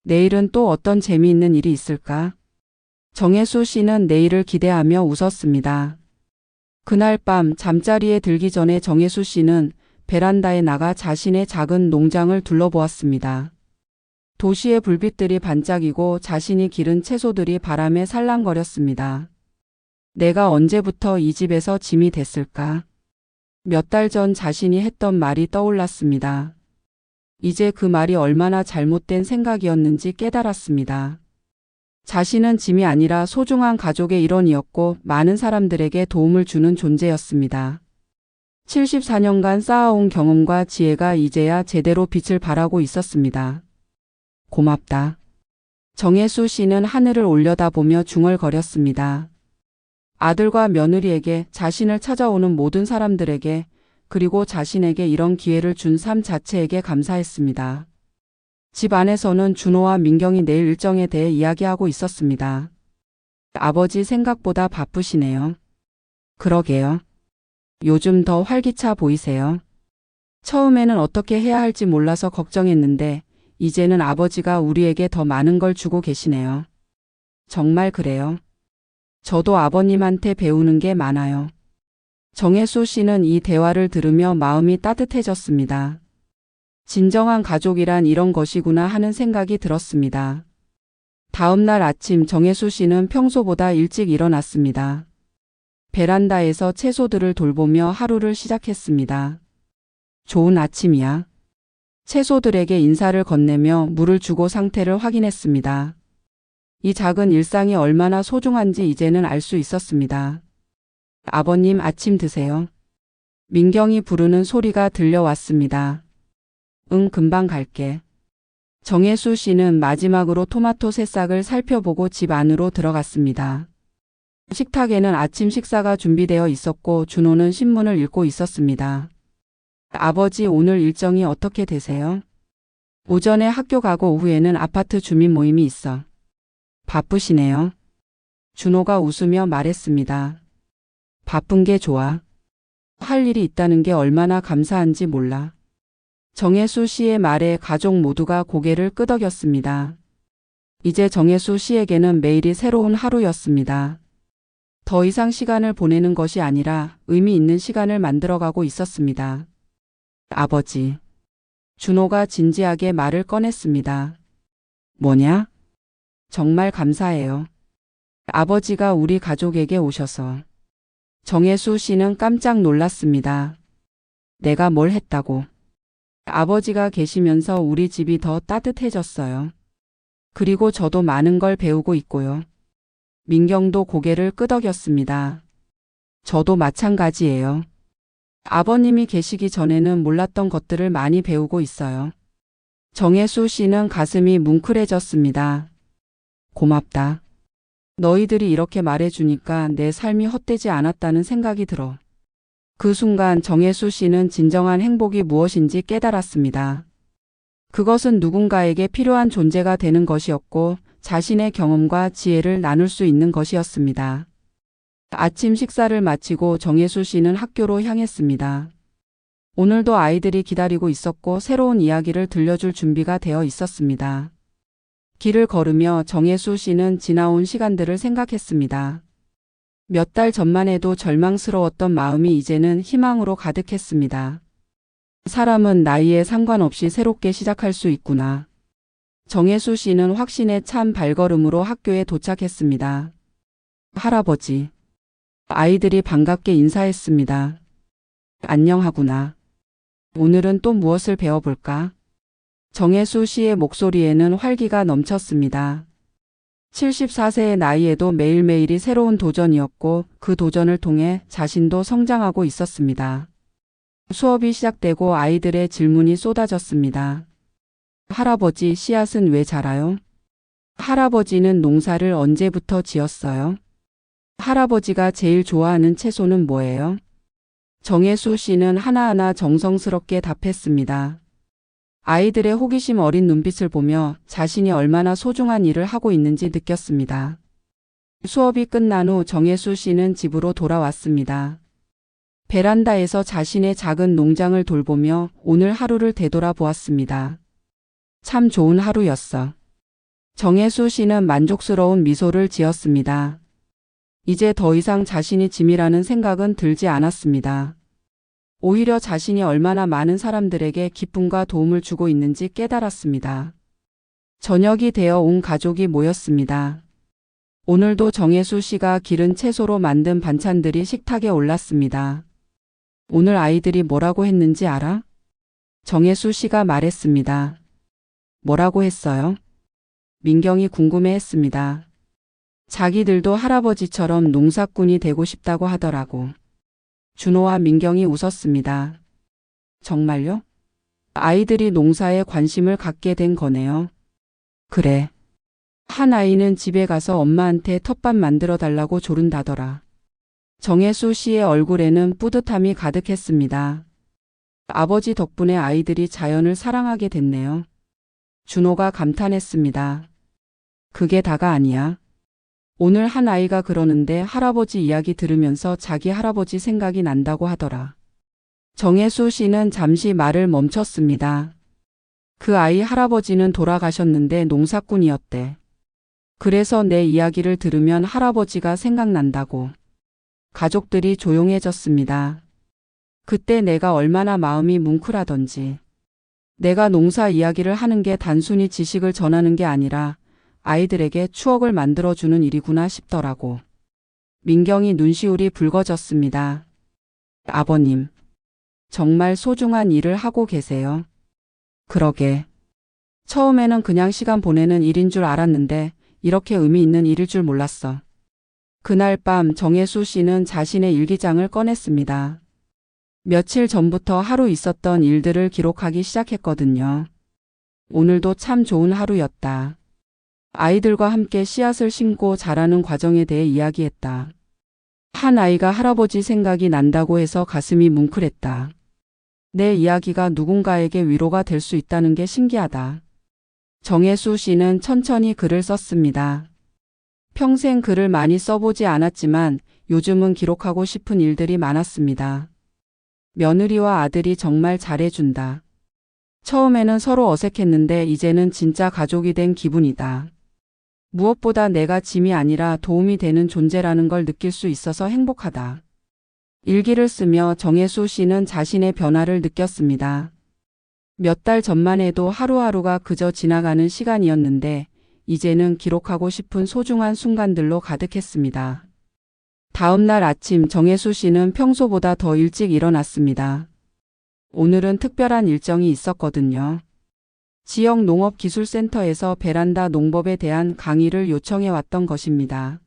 내일은 또 어떤 재미있는 일이 있을까? 정혜수 씨는 내일을 기대하며 웃었습니다. 그날 밤 잠자리에 들기 전에 정혜수 씨는 베란다에 나가 자신의 작은 농장을 둘러보았습니다. 도시의 불빛들이 반짝이고 자신이 기른 채소들이 바람에 살랑거렸습니다. 내가 언제부터 이 집에서 짐이 됐을까? 몇 달 전 자신이 했던 말이 떠올랐습니다. 이제 그 말이 얼마나 잘못된 생각이었는지 깨달았습니다. 자신은 짐이 아니라 소중한 가족의 일원이었고 많은 사람들에게 도움을 주는 존재였습니다. 74년간 쌓아온 경험과 지혜가 이제야 제대로 빛을 발하고 있었습니다. 고맙다. 정혜수 씨는 하늘을 올려다보며 중얼거렸습니다. 아들과 며느리에게, 자신을 찾아오는 모든 사람들에게, 그리고 자신에게 이런 기회를 준 삶 자체에게 감사했습니다. 집 안에서는 준호와 민경이 내일 일정에 대해 이야기하고 있었습니다. 아버지 생각보다 바쁘시네요. 그러게요. 요즘 더 활기차 보이세요. 처음에는 어떻게 해야 할지 몰라서 걱정했는데 이제는 아버지가 우리에게 더 많은 걸 주고 계시네요. 정말 그래요. 저도 아버님한테 배우는 게 많아요. 정혜수 씨는 이 대화를 들으며 마음이 따뜻해졌습니다. 진정한 가족이란 이런 것이구나 하는 생각이 들었습니다. 다음 날 아침 정혜수 씨는 평소보다 일찍 일어났습니다. 베란다에서 채소들을 돌보며 하루를 시작했습니다. 좋은 아침이야. 채소들에게 인사를 건네며 물을 주고 상태를 확인했습니다. 이 작은 일상이 얼마나 소중한지 이제는 알 수 있었습니다. 아버님, 아침 드세요. 민경이 부르는 소리가 들려왔습니다. 응, 금방 갈게. 정혜수 씨는 마지막으로 토마토 새싹을 살펴보고 집 안으로 들어갔습니다. 식탁에는 아침 식사가 준비되어 있었고 준호는 신문을 읽고 있었습니다. 아버지, 오늘 일정이 어떻게 되세요? 오전에 학교 가고 오후에는 아파트 주민 모임이 있어. 바쁘시네요. 준호가 웃으며 말했습니다. 바쁜 게 좋아. 할 일이 있다는 게 얼마나 감사한지 몰라. 정혜수 씨의 말에 가족 모두가 고개를 끄덕였습니다. 이제 정혜수 씨에게는 매일이 새로운 하루였습니다. 더 이상 시간을 보내는 것이 아니라 의미 있는 시간을 만들어가고 있었습니다. 아버지. 준호가 진지하게 말을 꺼냈습니다. 뭐냐? 정말 감사해요. 아버지가 우리 가족에게 오셔서. 정혜수 씨는 깜짝 놀랐습니다. 내가 뭘 했다고? 아버지가 계시면서 우리 집이 더 따뜻해졌어요. 그리고 저도 많은 걸 배우고 있고요. 민경도 고개를 끄덕였습니다. 저도 마찬가지예요. 아버님이 계시기 전에는 몰랐던 것들을 많이 배우고 있어요. 정혜수 씨는 가슴이 뭉클해졌습니다. 고맙다. 너희들이 이렇게 말해주니까 내 삶이 헛되지 않았다는 생각이 들어. 그 순간 정혜수 씨는 진정한 행복이 무엇인지 깨달았습니다. 그것은 누군가에게 필요한 존재가 되는 것이었고 자신의 경험과 지혜를 나눌 수 있는 것이었습니다. 아침 식사를 마치고 정혜수 씨는 학교로 향했습니다. 오늘도 아이들이 기다리고 있었고 새로운 이야기를 들려줄 준비가 되어 있었습니다. 길을 걸으며 정혜수 씨는 지나온 시간들을 생각했습니다. 몇 달 전만 해도 절망스러웠던 마음이 이제는 희망으로 가득했습니다. 사람은 나이에 상관없이 새롭게 시작할 수 있구나. 정혜수 씨는 확신에 찬 발걸음으로 학교에 도착했습니다. 할아버지. 아이들이 반갑게 인사했습니다. 안녕하구나. 오늘은 또 무엇을 배워볼까? 정혜수 씨의 목소리에는 활기가 넘쳤습니다. 74세의 나이에도 매일매일이 새로운 도전이었고 그 도전을 통해 자신도 성장하고 있었습니다. 수업이 시작되고 아이들의 질문이 쏟아졌습니다. 할아버지, 씨앗은 왜 자라요? 할아버지는 농사를 언제부터 지었어요? 할아버지가 제일 좋아하는 채소는 뭐예요? 정혜수 씨는 하나하나 정성스럽게 답했습니다. 아이들의 호기심 어린 눈빛을 보며 자신이 얼마나 소중한 일을 하고 있는지 느꼈습니다. 수업이 끝난 후 정혜수 씨는 집으로 돌아왔습니다. 베란다에서 자신의 작은 농장을 돌보며 오늘 하루를 되돌아보았습니다. 참 좋은 하루였어. 정혜수 씨는 만족스러운 미소를 지었습니다. 이제 더 이상 자신이 짐이라는 생각은 들지 않았습니다. 오히려 자신이 얼마나 많은 사람들에게 기쁨과 도움을 주고 있는지 깨달았습니다. 저녁이 되어 온 가족이 모였습니다. 오늘도 정혜수 씨가 기른 채소로 만든 반찬들이 식탁에 올랐습니다. 오늘 아이들이 뭐라고 했는지 알아? 정혜수 씨가 말했습니다. 뭐라고 했어요? 민경이 궁금해했습니다. 자기들도 할아버지처럼 농사꾼이 되고 싶다고 하더라고. 준호와 민경이 웃었습니다. 정말요? 아이들이 농사에 관심을 갖게 된 거네요. 그래. 한 아이는 집에 가서 엄마한테 텃밭 만들어 달라고 조른다더라. 정혜수 씨의 얼굴에는 뿌듯함이 가득했습니다. 아버지 덕분에 아이들이 자연을 사랑하게 됐네요. 준호가 감탄했습니다. 그게 다가 아니야. 오늘 한 아이가 그러는데 할아버지 이야기 들으면서 자기 할아버지 생각이 난다고 하더라. 정혜수 씨는 잠시 말을 멈췄습니다. 그 아이 할아버지는 돌아가셨는데 농사꾼이었대. 그래서 내 이야기를 들으면 할아버지가 생각난다고. 가족들이 조용해졌습니다. 그때 내가 얼마나 마음이 뭉클하던지. 내가 농사 이야기를 하는 게 단순히 지식을 전하는 게 아니라 아이들에게 추억을 만들어주는 일이구나 싶더라고. 민경이 눈시울이 붉어졌습니다. 아버님, 정말 소중한 일을 하고 계세요. 그러게. 처음에는 그냥 시간 보내는 일인 줄 알았는데 이렇게 의미 있는 일일 줄 몰랐어. 그날 밤 정혜수 씨는 자신의 일기장을 꺼냈습니다. 며칠 전부터 하루 있었던 일들을 기록하기 시작했거든요. 오늘도 참 좋은 하루였다. 아이들과 함께 씨앗을 심고 자라는 과정에 대해 이야기했다. 한 아이가 할아버지 생각이 난다고 해서 가슴이 뭉클했다. 내 이야기가 누군가에게 위로가 될 수 있다는 게 신기하다. 정혜수 씨는 천천히 글을 썼습니다. 평생 글을 많이 써보지 않았지만 요즘은 기록하고 싶은 일들이 많았습니다. 며느리와 아들이 정말 잘해준다. 처음에는 서로 어색했는데 이제는 진짜 가족이 된 기분이다. 무엇보다 내가 짐이 아니라 도움이 되는 존재라는 걸 느낄 수 있어서 행복하다. 일기를 쓰며 정혜수 씨는 자신의 변화를 느꼈습니다. 몇 달 전만 해도 하루하루가 그저 지나가는 시간이었는데 이제는 기록하고 싶은 소중한 순간들로 가득했습니다. 다음 날 아침 정혜수 씨는 평소보다 더 일찍 일어났습니다. 오늘은 특별한 일정이 있었거든요. 지역 농업기술센터에서 베란다 농법에 대한 강의를 요청해 왔던 것입니다.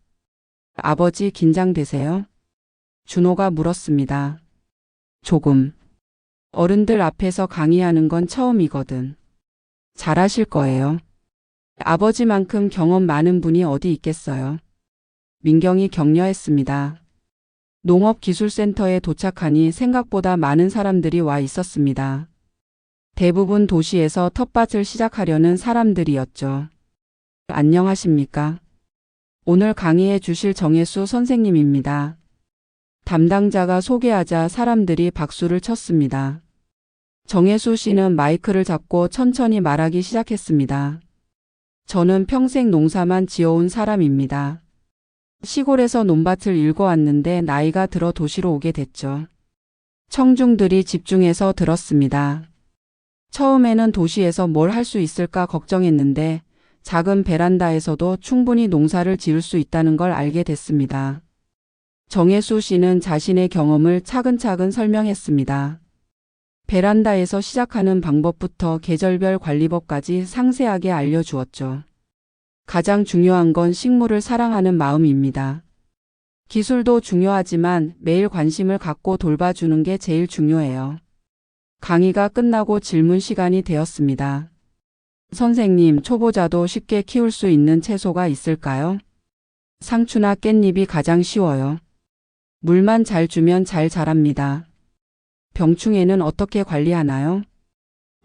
아버지 긴장되세요? 준호가 물었습니다. 조금. 어른들 앞에서 강의하는 건 처음이거든. 잘하실 거예요. 아버지만큼 경험 많은 분이 어디 있겠어요. 민경이 격려했습니다. 농업기술센터에 도착하니 생각보다 많은 사람들이 와 있었습니다. 대부분 도시에서 텃밭을 시작하려는 사람들이었죠. 안녕하십니까? 오늘 강의해 주실 정혜수 선생님입니다. 담당자가 소개하자 사람들이 박수를 쳤습니다. 정혜수 씨는 마이크를 잡고 천천히 말하기 시작했습니다. 저는 평생 농사만 지어온 사람입니다. 시골에서 논밭을 일궈왔는데 나이가 들어 도시로 오게 됐죠. 청중들이 집중해서 들었습니다. 처음에는 도시에서 뭘 할 수 있을까 걱정했는데 작은 베란다에서도 충분히 농사를 지을 수 있다는 걸 알게 됐습니다. 정혜수 씨는 자신의 경험을 차근차근 설명했습니다. 베란다에서 시작하는 방법부터 계절별 관리법까지 상세하게 알려주었죠. 가장 중요한 건 식물을 사랑하는 마음입니다. 기술도 중요하지만 매일 관심을 갖고 돌봐주는 게 제일 중요해요. 강의가 끝나고 질문 시간이 되었습니다. 선생님, 초보자도 쉽게 키울 수 있는 채소가 있을까요? 상추나 깻잎이 가장 쉬워요. 물만 잘 주면 잘 자랍니다. 병충해는 어떻게 관리하나요?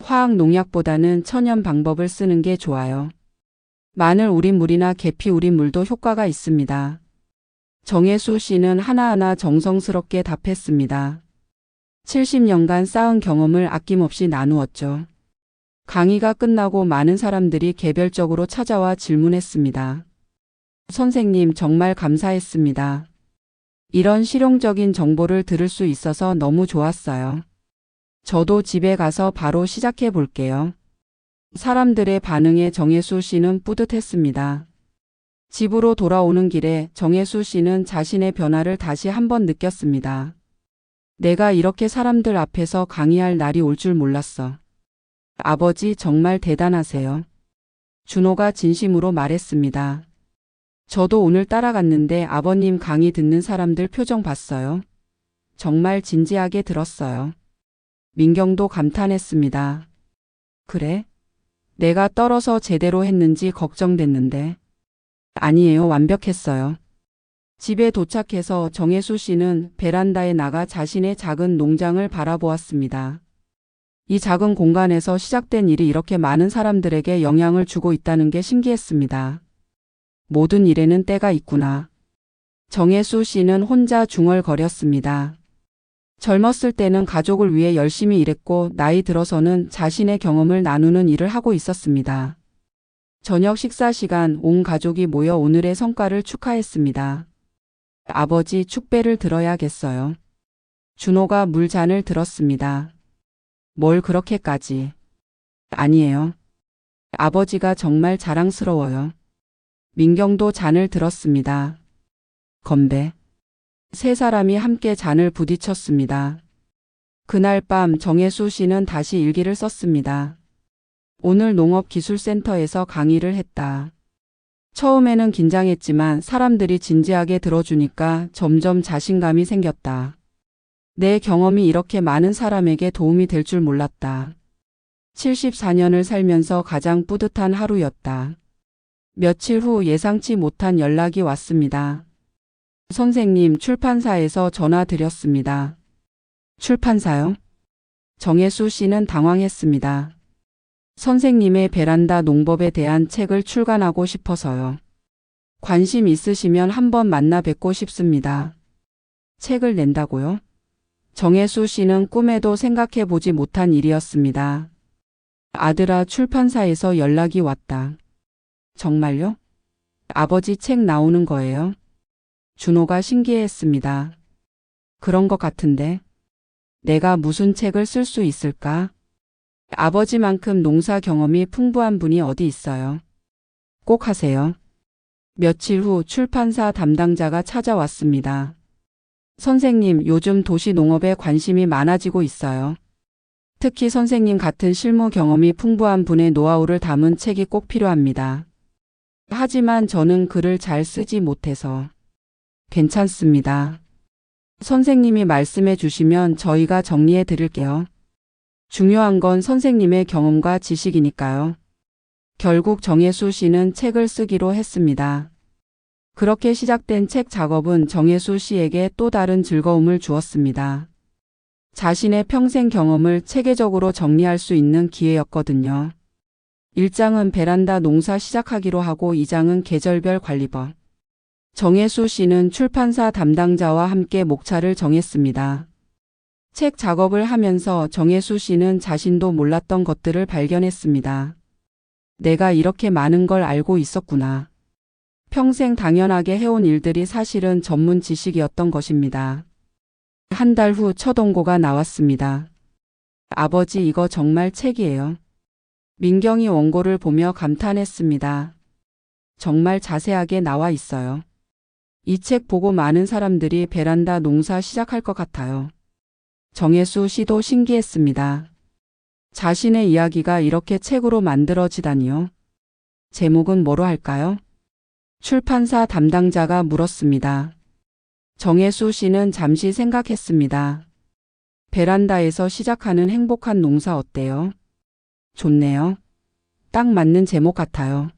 화학 농약보다는 천연 방법을 쓰는 게 좋아요. 마늘 우린 물이나 계피 우린 물도 효과가 있습니다. 정혜수 씨는 하나하나 정성스럽게 답했습니다. 70년간 쌓은 경험을 아낌없이 나누었죠. 강의가 끝나고 많은 사람들이 개별적으로 찾아와 질문했습니다. 선생님, 정말 감사했습니다. 이런 실용적인 정보를 들을 수 있어서 너무 좋았어요. 저도 집에 가서 바로 시작해 볼게요. 사람들의 반응에 정혜수 씨는 뿌듯했습니다. 집으로 돌아오는 길에 정혜수 씨는 자신의 변화를 다시 한번 느꼈습니다. 내가 이렇게 사람들 앞에서 강의할 날이 올 줄 몰랐어. 아버지 정말 대단하세요. 준호가 진심으로 말했습니다. 저도 오늘 따라갔는데 아버님 강의 듣는 사람들 표정 봤어요. 정말 진지하게 들었어요. 민경도 감탄했습니다. 그래? 내가 떨어서 제대로 했는지 걱정됐는데. 아니에요, 완벽했어요. 집에 도착해서 정혜수 씨는 베란다에 나가 자신의 작은 농장을 바라보았습니다. 이 작은 공간에서 시작된 일이 이렇게 많은 사람들에게 영향을 주고 있다는 게 신기했습니다. 모든 일에는 때가 있구나. 정혜수 씨는 혼자 중얼거렸습니다. 젊었을 때는 가족을 위해 열심히 일했고 나이 들어서는 자신의 경험을 나누는 일을 하고 있었습니다. 저녁 식사 시간 온 가족이 모여 오늘의 성과를 축하했습니다. 아버지 축배를 들어야겠어요. 준호가 물잔을 들었습니다. 뭘 그렇게까지. 아니에요. 아버지가 정말 자랑스러워요. 민경도 잔을 들었습니다. 건배. 세 사람이 함께 잔을 부딪혔습니다. 그날 밤 정혜수 씨는 다시 일기를 썼습니다. 오늘 농업기술센터에서 강의를 했다. 처음에는 긴장했지만 사람들이 진지하게 들어주니까 점점 자신감이 생겼다. 내 경험이 이렇게 많은 사람에게 도움이 될 줄 몰랐다. 74년을 살면서 가장 뿌듯한 하루였다. 며칠 후 예상치 못한 연락이 왔습니다. 선생님, 출판사에서 전화 드렸습니다. 출판사요? 정혜수 씨는 당황했습니다. 선생님의 베란다 농법에 대한 책을 출간하고 싶어서요. 관심 있으시면 한번 만나 뵙고 싶습니다. 책을 낸다고요? 정혜수 씨는 꿈에도 생각해 보지 못한 일이었습니다. 아들아, 출판사에서 연락이 왔다. 정말요? 아버지 책 나오는 거예요? 준호가 신기해했습니다. 그런 것 같은데. 내가 무슨 책을 쓸 수 있을까? 아버지만큼 농사 경험이 풍부한 분이 어디 있어요? 꼭 하세요. 며칠 후 출판사 담당자가 찾아왔습니다. 선생님, 요즘 도시 농업에 관심이 많아지고 있어요. 특히 선생님 같은 실무 경험이 풍부한 분의 노하우를 담은 책이 꼭 필요합니다. 하지만 저는 글을 잘 쓰지 못해서. 괜찮습니다. 선생님이 말씀해 주시면 저희가 정리해 드릴게요. 중요한 건 선생님의 경험과 지식이니까요. 결국 정혜수 씨는 책을 쓰기로 했습니다. 그렇게 시작된 책 작업은 정혜수 씨에게 또 다른 즐거움을 주었습니다. 자신의 평생 경험을 체계적으로 정리할 수 있는 기회였거든요. 1장은 베란다 농사 시작하기로 하고 2장은 계절별 관리법. 정혜수 씨는 출판사 담당자와 함께 목차를 정했습니다. 책 작업을 하면서 정혜수 씨는 자신도 몰랐던 것들을 발견했습니다. 내가 이렇게 많은 걸 알고 있었구나. 평생 당연하게 해온 일들이 사실은 전문 지식이었던 것입니다. 한 달 후 첫 원고가 나왔습니다. 아버지, 이거 정말 책이에요. 민경이 원고를 보며 감탄했습니다. 정말 자세하게 나와 있어요. 이 책 보고 많은 사람들이 베란다 농사 시작할 것 같아요. 정혜수 씨도 신기했습니다. 자신의 이야기가 이렇게 책으로 만들어지다니요. 제목은 뭐로 할까요? 출판사 담당자가 물었습니다. 정혜수 씨는 잠시 생각했습니다. 베란다에서 시작하는 행복한 농사 어때요? 좋네요. 딱 맞는 제목 같아요.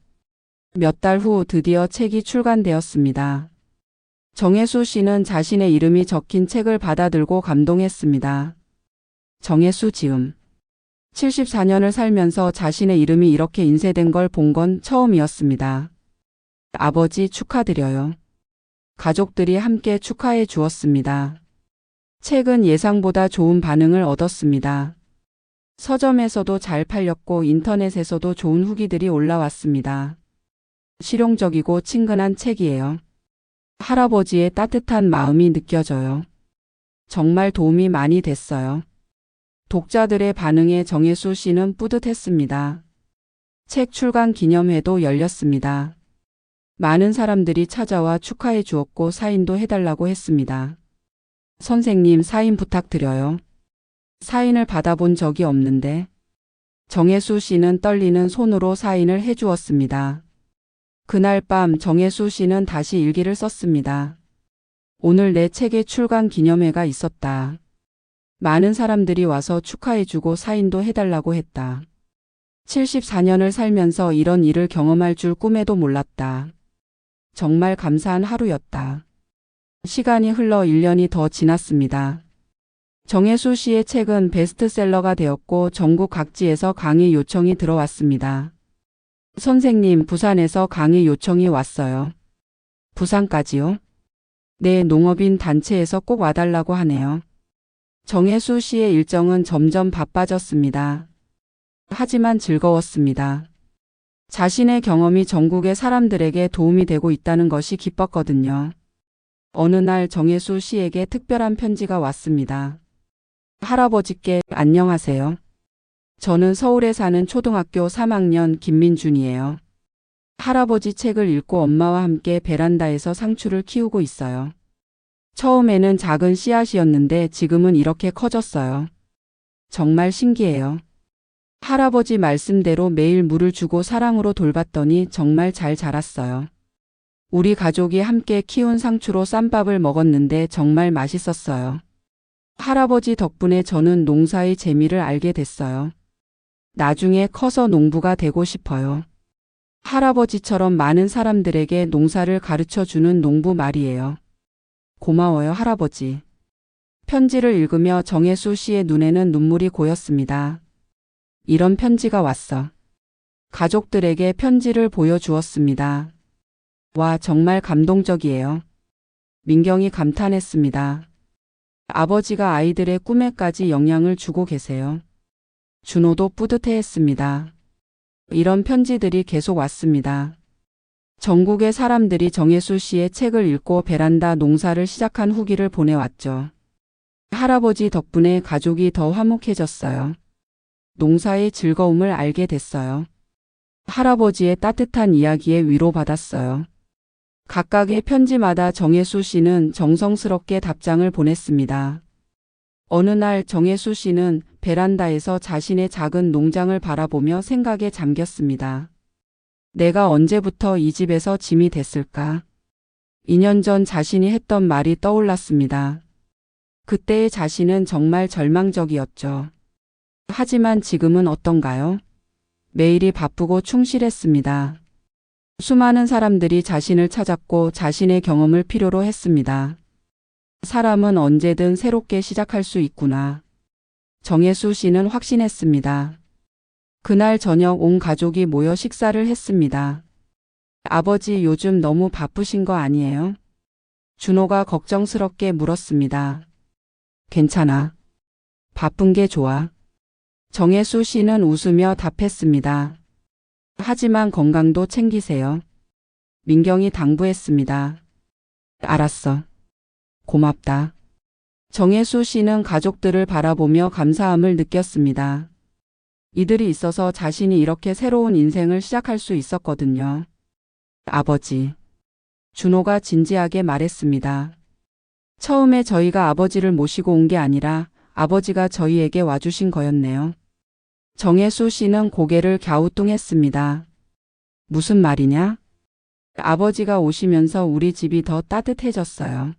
몇 달 후 드디어 책이 출간되었습니다. 정혜수 씨는 자신의 이름이 적힌 책을 받아들고 감동했습니다. 정혜수 지음. 74년을 살면서 자신의 이름이 이렇게 인쇄된 걸 본 건 처음이었습니다. 아버지, 축하드려요. 가족들이 함께 축하해 주었습니다. 책은 예상보다 좋은 반응을 얻었습니다. 서점에서도 잘 팔렸고 인터넷에서도 좋은 후기들이 올라왔습니다. 실용적이고 친근한 책이에요. 할아버지의 따뜻한 마음이 느껴져요. 정말 도움이 많이 됐어요. 독자들의 반응에 정혜수 씨는 뿌듯했습니다. 책 출간 기념회도 열렸습니다. 많은 사람들이 찾아와 축하해 주었고 사인도 해달라고 했습니다. 선생님, 사인 부탁드려요. 사인을 받아본 적이 없는데. 정혜수 씨는 떨리는 손으로 사인을 해주었습니다. 그날 밤 정혜수 씨는 다시 일기를 썼습니다. 오늘 내 책의 출간 기념회가 있었다. 많은 사람들이 와서 축하해주고 사인도 해달라고 했다. 74년을 살면서 이런 일을 경험할 줄 꿈에도 몰랐다. 정말 감사한 하루였다. 시간이 흘러 1년이 더 지났습니다. 정혜수 씨의 책은 베스트셀러가 되었고 전국 각지에서 강의 요청이 들어왔습니다. 선생님, 부산에서 강의 요청이 왔어요. 부산까지요? 네, 농업인 단체에서 꼭 와달라고 하네요. 정혜수 씨의 일정은 점점 바빠졌습니다. 하지만 즐거웠습니다. 자신의 경험이 전국의 사람들에게 도움이 되고 있다는 것이 기뻤거든요. 어느 날 정혜수 씨에게 특별한 편지가 왔습니다. 할아버지께 안녕하세요. 저는 서울에 사는 초등학교 3학년 김민준이에요. 할아버지 책을 읽고 엄마와 함께 베란다에서 상추를 키우고 있어요. 처음에는 작은 씨앗이었는데 지금은 이렇게 커졌어요. 정말 신기해요. 할아버지 말씀대로 매일 물을 주고 사랑으로 돌봤더니 정말 잘 자랐어요. 우리 가족이 함께 키운 상추로 쌈밥을 먹었는데 정말 맛있었어요. 할아버지 덕분에 저는 농사의 재미를 알게 됐어요. 나중에 커서 농부가 되고 싶어요. 할아버지처럼 많은 사람들에게 농사를 가르쳐 주는 농부 말이에요. 고마워요, 할아버지. 편지를 읽으며 정혜수 씨의 눈에는 눈물이 고였습니다. 이런 편지가 왔어. 가족들에게 편지를 보여주었습니다. 와, 정말 감동적이에요. 민경이 감탄했습니다. 아버지가 아이들의 꿈에까지 영향을 주고 계세요. 준호도 뿌듯해했습니다. 이런 편지들이 계속 왔습니다. 전국의 사람들이 정혜수 씨의 책을 읽고 베란다 농사를 시작한 후기를 보내왔죠. 할아버지 덕분에 가족이 더 화목해졌어요. 농사의 즐거움을 알게 됐어요. 할아버지의 따뜻한 이야기에 위로받았어요. 각각의 편지마다 정혜수 씨는 정성스럽게 답장을 보냈습니다. 어느 날 정혜수 씨는 베란다에서 자신의 작은 농장을 바라보며 생각에 잠겼습니다. 내가 언제부터 이 집에서 짐이 됐을까? 2년 전 자신이 했던 말이 떠올랐습니다. 그때의 자신은 정말 절망적이었죠. 하지만 지금은 어떤가요? 매일이 바쁘고 충실했습니다. 수많은 사람들이 자신을 찾았고 자신의 경험을 필요로 했습니다. 사람은 언제든 새롭게 시작할 수 있구나. 정혜수 씨는 확신했습니다. 그날 저녁 온 가족이 모여 식사를 했습니다. 아버지 요즘 너무 바쁘신 거 아니에요? 준호가 걱정스럽게 물었습니다. 괜찮아. 바쁜 게 좋아. 정혜수 씨는 웃으며 답했습니다. 하지만 건강도 챙기세요. 민경이 당부했습니다. 알았어. 고맙다. 정혜수 씨는 가족들을 바라보며 감사함을 느꼈습니다. 이들이 있어서 자신이 이렇게 새로운 인생을 시작할 수 있었거든요. 아버지. 준호가 진지하게 말했습니다. 처음에 저희가 아버지를 모시고 온 게 아니라 아버지가 저희에게 와주신 거였네요. 정혜수 씨는 고개를 갸우뚱했습니다. 무슨 말이냐? 아버지가 오시면서 우리 집이 더 따뜻해졌어요.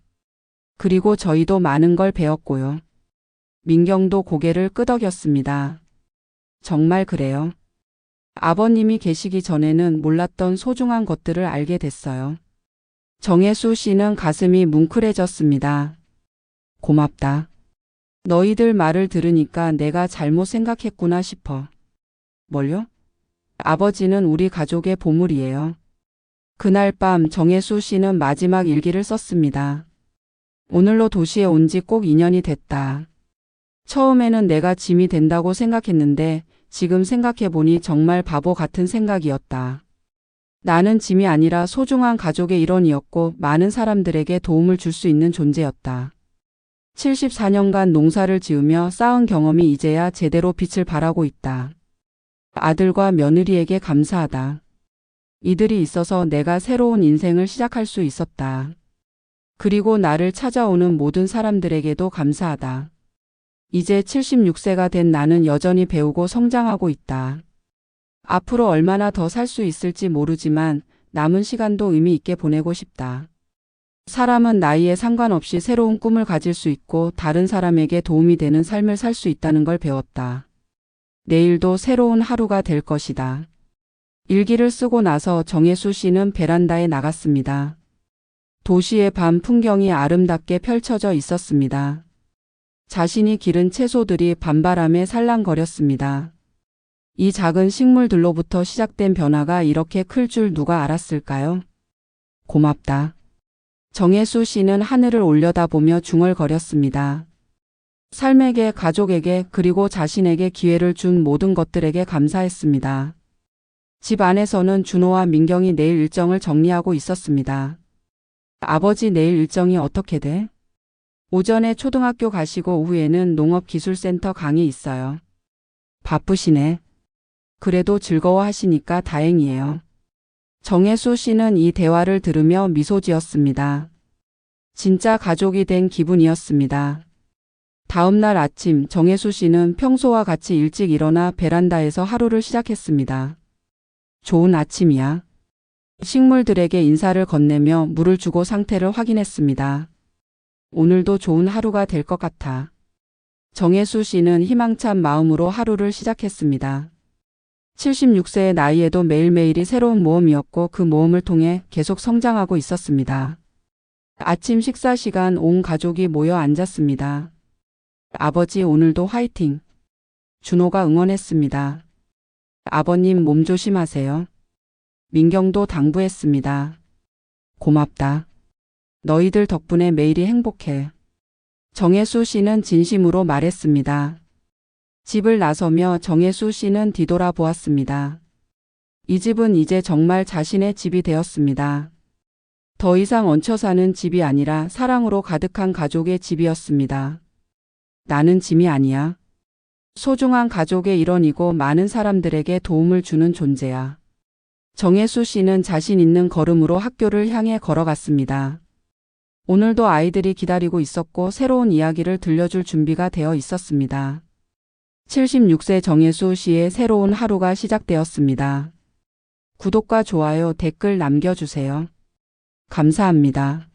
그리고 저희도 많은 걸 배웠고요. 민경도 고개를 끄덕였습니다. 정말 그래요. 아버님이 계시기 전에는 몰랐던 소중한 것들을 알게 됐어요. 정혜수 씨는 가슴이 뭉클해졌습니다. 고맙다. 너희들 말을 들으니까 내가 잘못 생각했구나 싶어. 뭘요? 아버지는 우리 가족의 보물이에요. 그날 밤 정혜수 씨는 마지막 일기를 썼습니다. 오늘로 도시에 온 지 꼭 2년이 됐다. 처음에는 내가 짐이 된다고 생각했는데 지금 생각해보니 정말 바보 같은 생각이었다. 나는 짐이 아니라 소중한 가족의 일원이었고 많은 사람들에게 도움을 줄 수 있는 존재였다. 74년간 농사를 지으며 쌓은 경험이 이제야 제대로 빛을 발하고 있다. 아들과 며느리에게 감사하다. 이들이 있어서 내가 새로운 인생을 시작할 수 있었다. 그리고 나를 찾아오는 모든 사람들에게도 감사하다. 이제 76세가 된 나는 여전히 배우고 성장하고 있다. 앞으로 얼마나 더 살 수 있을지 모르지만 남은 시간도 의미 있게 보내고 싶다. 사람은 나이에 상관없이 새로운 꿈을 가질 수 있고 다른 사람에게 도움이 되는 삶을 살 수 있다는 걸 배웠다. 내일도 새로운 하루가 될 것이다. 일기를 쓰고 나서 정혜수 씨는 베란다에 나갔습니다. 도시의 밤 풍경이 아름답게 펼쳐져 있었습니다. 자신이 기른 채소들이 밤바람에 살랑거렸습니다. 이 작은 식물들로부터 시작된 변화가 이렇게 클 줄 누가 알았을까요? 고맙다. 정혜수 씨는 하늘을 올려다보며 중얼거렸습니다. 삶에게, 가족에게, 그리고 자신에게 기회를 준 모든 것들에게 감사했습니다. 집 안에서는 준호와 민경이 내일 일정을 정리하고 있었습니다. 아버지 내일 일정이 어떻게 돼? 오전에 초등학교 가시고 오후에는 농업기술센터 강의 있어요. 바쁘시네. 그래도 즐거워하시니까 다행이에요. 정혜수 씨는 이 대화를 들으며 미소 지었습니다. 진짜 가족이 된 기분이었습니다. 다음 날 아침 정혜수 씨는 평소와 같이 일찍 일어나 베란다에서 하루를 시작했습니다. 좋은 아침이야. 식물들에게 인사를 건네며 물을 주고 상태를 확인했습니다. 오늘도 좋은 하루가 될 것 같아. 정혜수 씨는 희망찬 마음으로 하루를 시작했습니다. 76세의 나이에도 매일매일이 새로운 모험이었고 그 모험을 통해 계속 성장하고 있었습니다. 아침 식사 시간 온 가족이 모여 앉았습니다. 아버지 오늘도 화이팅! 준호가 응원했습니다. 아버님 몸 조심하세요. 민경도 당부했습니다. 고맙다. 너희들 덕분에 매일이 행복해. 정혜수 씨는 진심으로 말했습니다. 집을 나서며 정혜수 씨는 뒤돌아보았습니다. 이 집은 이제 정말 자신의 집이 되었습니다. 더 이상 얹혀 사는 집이 아니라 사랑으로 가득한 가족의 집이었습니다. 나는 짐이 아니야. 소중한 가족의 일원이고 많은 사람들에게 도움을 주는 존재야. 정혜수 씨는 자신 있는 걸음으로 학교를 향해 걸어갔습니다. 오늘도 아이들이 기다리고 있었고 새로운 이야기를 들려줄 준비가 되어 있었습니다. 76세 정혜수 씨의 새로운 하루가 시작되었습니다. 구독과 좋아요, 댓글 남겨주세요. 감사합니다.